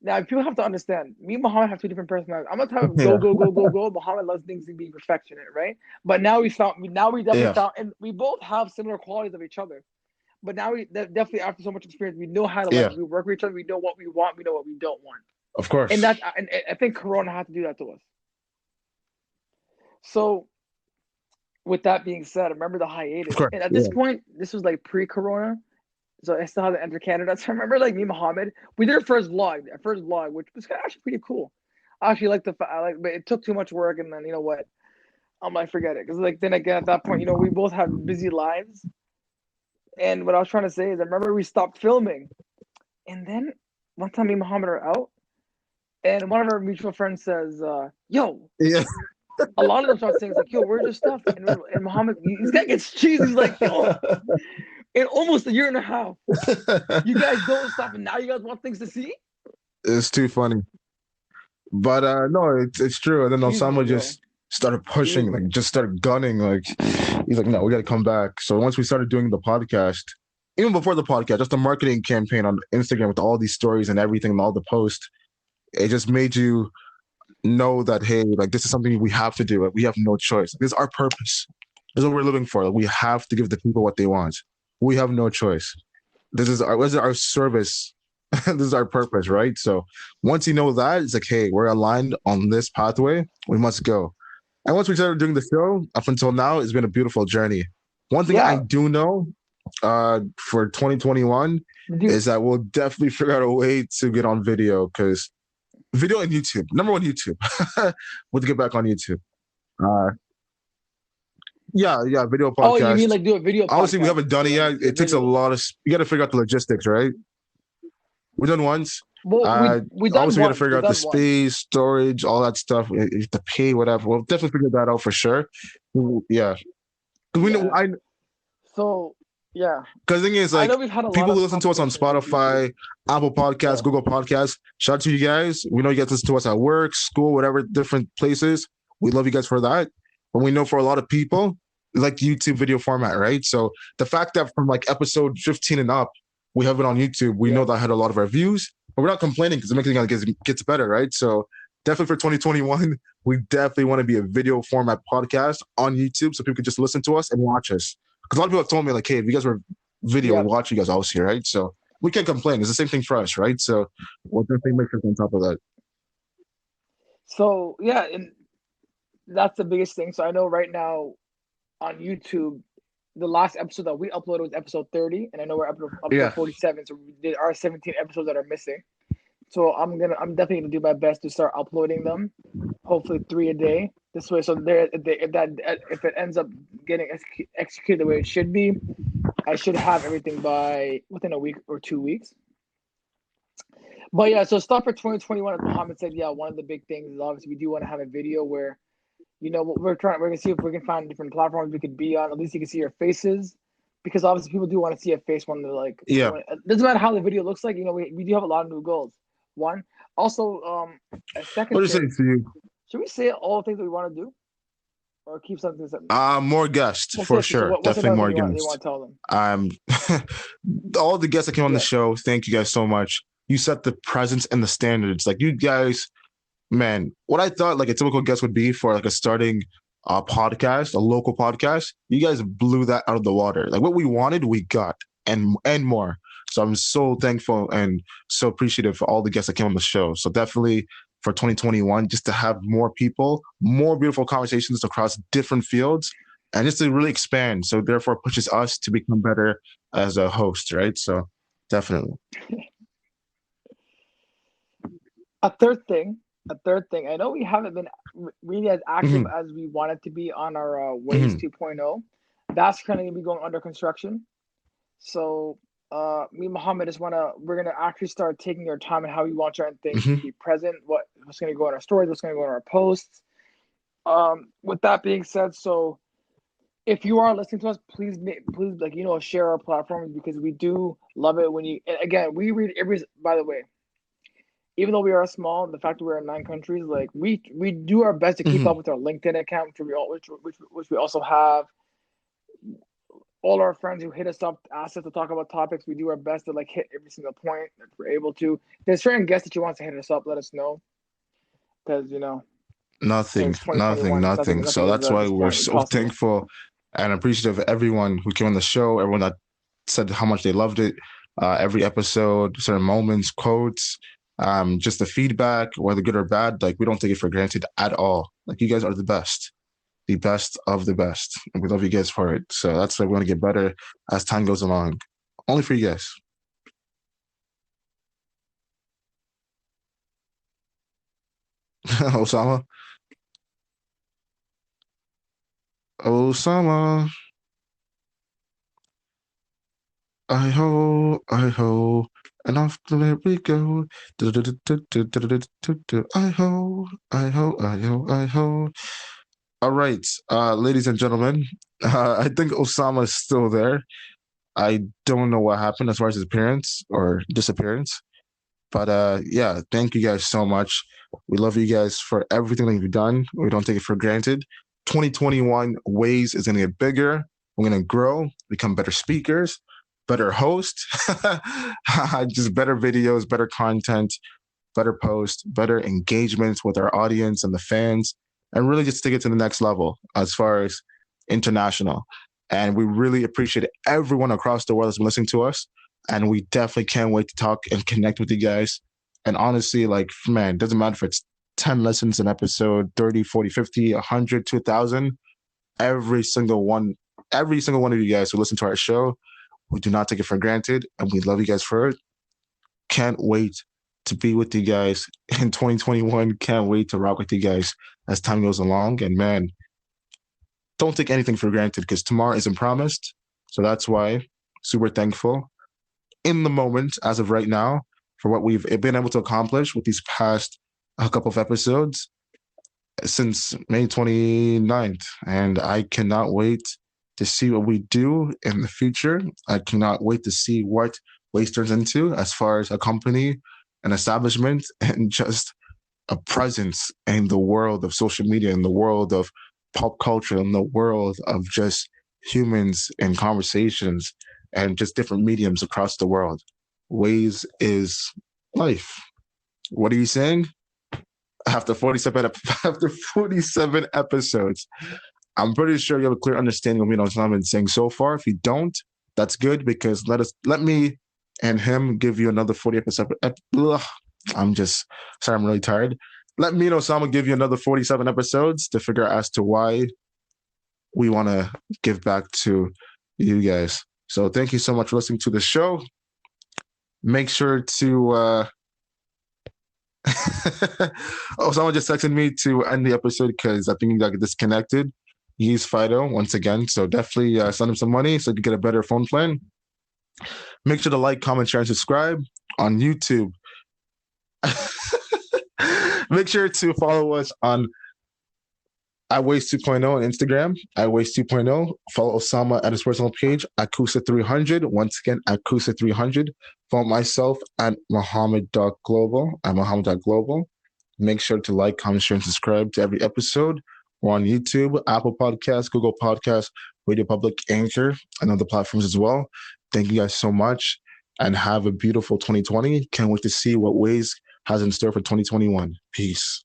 now, people have to understand. Me and Muhammad have two different personalities. I'm the type of go Yeah. go go go go. Muhammad loves things to be perfectionist, right? But now we definitely Yeah. found, and we both have similar qualities of each other. But now definitely after so much experience, we know how to like Yeah. we work with each other. We know what we want. We know what we don't want, Of and course. and I think Corona had to do that to us. So with that being said, I remember the Of hiatus. course. And at this Yeah. point, this was like pre-corona. So I still had to enter Canada. So I remember like me, Muhammad, we did our first vlog, which was actually pretty cool. I actually like but it took too much work. And then you know what? I'm like, forget it. Because like then again, at that point, we both have busy lives. And what I was trying to say is, I remember we stopped filming. And then one time me and Muhammad are out, and one of our mutual friends says, "Yo." Yeah. A lot of them start saying, "It's like, yo, where's your stuff?" And Muhammad, this guy gets cheesy. He's like, "Yo, in almost a year and a half, you guys don't stop, and now you guys want things to see." It's too funny. But no, it's true. And then He's Osama yo, just started he's pushing, like just started gunning. Like he's like, no, we got to come back. So once we started doing the podcast, even before the podcast, just the marketing campaign on Instagram with all these stories and everything and all the posts, it just made you know that hey, like this is something we have to do. Like, we have no choice. This is our purpose. This is what we're living for. Like, we have to give the people what they want. We have no choice. This is our service. This is our purpose, right? So once you know that, it's like, hey, we're aligned on this pathway. We must go. And once we started doing the show, up until now, it's been a beautiful journey. One thing I yeah, do know for 2021 dude. is that we'll definitely figure out a way to get on video because video and YouTube, number one, YouTube. We'll get back on YouTube. Uh, yeah, yeah, video Oh, you mean podcast. like do a video Obviously, we podcast? haven't done So it like yet. the It takes a visuals. lot of, you got to figure out the logistics, right? We're done once. Well, Uh, we done Obviously, we got to once. figure We out the done once. space, storage, all that stuff. You have to pay, whatever. We'll definitely figure that out for sure. Yeah, because we know. Yeah. So yeah, Because the thing is, I know like, we've had a lot people of who listen to us on conversations with YouTube. Spotify, Apple Podcasts, Yeah. Google Podcasts, shout out to you guys. We know you guys listen to us at work, school, whatever different places. We love you guys for that. But we know for a lot of people, they like the YouTube video format, right? So the fact that from like episode 15 and up, we have it on YouTube, we know Yeah. that had a lot of our views. but we're not complaining because everything gets better, right? So definitely for 2021, we definitely want to be a video format podcast on YouTube so people can just listen to us and watch us. Because a lot of people have told me like, hey, if you guys were video, we'll Yep. watch you guys also here, right? So we can't complain. It's the same thing for us, right? So we'll definitely make sure on top of that. So yeah, and that's the biggest thing. So I know right now on YouTube, the last episode that we uploaded was episode 30, and I know we're up to Yeah. 47. So we did our 17 episodes that are missing. So I'm definitely gonna do my best to start uploading them. Hopefully 3 a day. This way, so if it ends up getting executed the way it should be, I should have everything by within a week or 2 weeks. But yeah, so stuff for 2021, as Mohammed said, yeah, one of the big things is obviously we do want to have a video where, we're gonna see if we can find different platforms we could be on. At least you can see your faces, because obviously people do want to see a face when they're like, Yeah. it doesn't matter how the video looks like. We do have a lot of new goals. One, also, a second What is it thing, to you? should we say all the things that we want to do, or keep something? More guests We'll for say, so sure. what's Definitely another more thing you want guests. to tell them? All the guests that came on the Yeah. show, thank you guys so much. You set the presence and the standards. Like you guys, man, what I thought like a typical guest would be for like a starting podcast, a local podcast, you guys blew that out of the water. Like what we wanted, we got, and more. So I'm so thankful and so appreciative for all the guests that came on the show. So definitely for 2021, just to have more people, more beautiful conversations across different fields, and just to really expand. So therefore pushes us to become better as a host, right? So definitely. A third thing, I know we haven't been really as active Mhm. as we wanted to be on our Waves Mhm. 2.0. That's kind of gonna be going under construction. So me and Muhammad we're gonna actually start taking our time and how we want certain things to Mhm. be present, what's gonna go in our stories, what's gonna go in our posts. With that being said, so if you are listening to us, please share our platforms, because we do love it when you, and again, we read every, by the way, even though we are small, the fact that we're in 9 countries, like we do our best to keep Mhm. up with our LinkedIn account, which we also have. All our friends who hit us up, ask us to talk about topics, we do our best to like hit every single point if we're able to. If there's certain guests that you want to hit us up, let us know, because Nothing, it's nothing, 2021. nothing. Nothing So is that's at why this we're point so impossible. thankful and appreciative of everyone who came on the show, everyone that said how much they loved it, every episode, certain moments, quotes, just the feedback, whether good or bad. Like we don't take it for granted at all. Like you guys are the best of the best, and we love you guys for it. So that's why we want to get better as time goes along. Only for you guys. Osama, Osama. I ho, and off the way we go. I ho, I ho, I ho, I ho. All right, ladies and gentlemen, I think Osama is still there. I don't know what happened as far as his appearance or disappearance, but yeah, thank you guys so much. We love you guys for everything that you've done. We don't take it for granted. 2021 Ways is going to get bigger. We're going to grow, become better speakers, better hosts, just better videos, better content, better posts, better engagements with our audience and the fans, and really just take it to the next level as far as international. And we really appreciate everyone across the world that's been listening to us. And we definitely can't wait to talk and connect with you guys. And honestly, like, man, it doesn't matter if it's 10 lessons an episode, 30, 40, 50, 100, 2,000. Every single one, every single one of you guys who listen to our show, we do not take it for granted. And we love you guys for it. Can't wait to be with you guys in 2021. Can't wait to rock with you guys as time goes along. And man, don't take anything for granted because tomorrow isn't promised. So that's why super thankful in the moment as of right now for what we've been able to accomplish with these past a couple of episodes since May 29th. And I cannot wait to see what we do in the future. I cannot wait to see what Waste turns into as far as a company, an establishment, and just a presence in the world of social media, in the world of pop culture, in the world of just humans and conversations and just different mediums across the world. Ways is life. What are you saying? After 47 episodes, I'm pretty sure you have a clear understanding of what I've been saying so far. If you don't, that's good because let me and him give you another 40 episodes. I'm just sorry, I'm really tired. Let me and Osama give you another 47 episodes to figure out as to why we want to give back to you guys. So thank you so much for listening to the show. Make sure to oh, someone just texted me to end the episode because I think he got disconnected. He's Fido once again, so definitely send him some money so you can get a better phone plan. Make sure to like, comment, share, and subscribe on YouTube. Make sure to follow us on iWaste 2.0 on Instagram, iWaste 2.0. Follow Osama at his personal page, Akusa300. Once again, Akusa300. Follow myself at Mohammed.global. I'm Mohammed.global. Make sure to like, comment, share, and subscribe to every episode. We're on YouTube, Apple Podcasts, Google Podcasts, Radio Public, Anchor, and other platforms as well. Thank you guys so much and have a beautiful 2020. Can't wait to see what Waze has in store for 2021. Peace.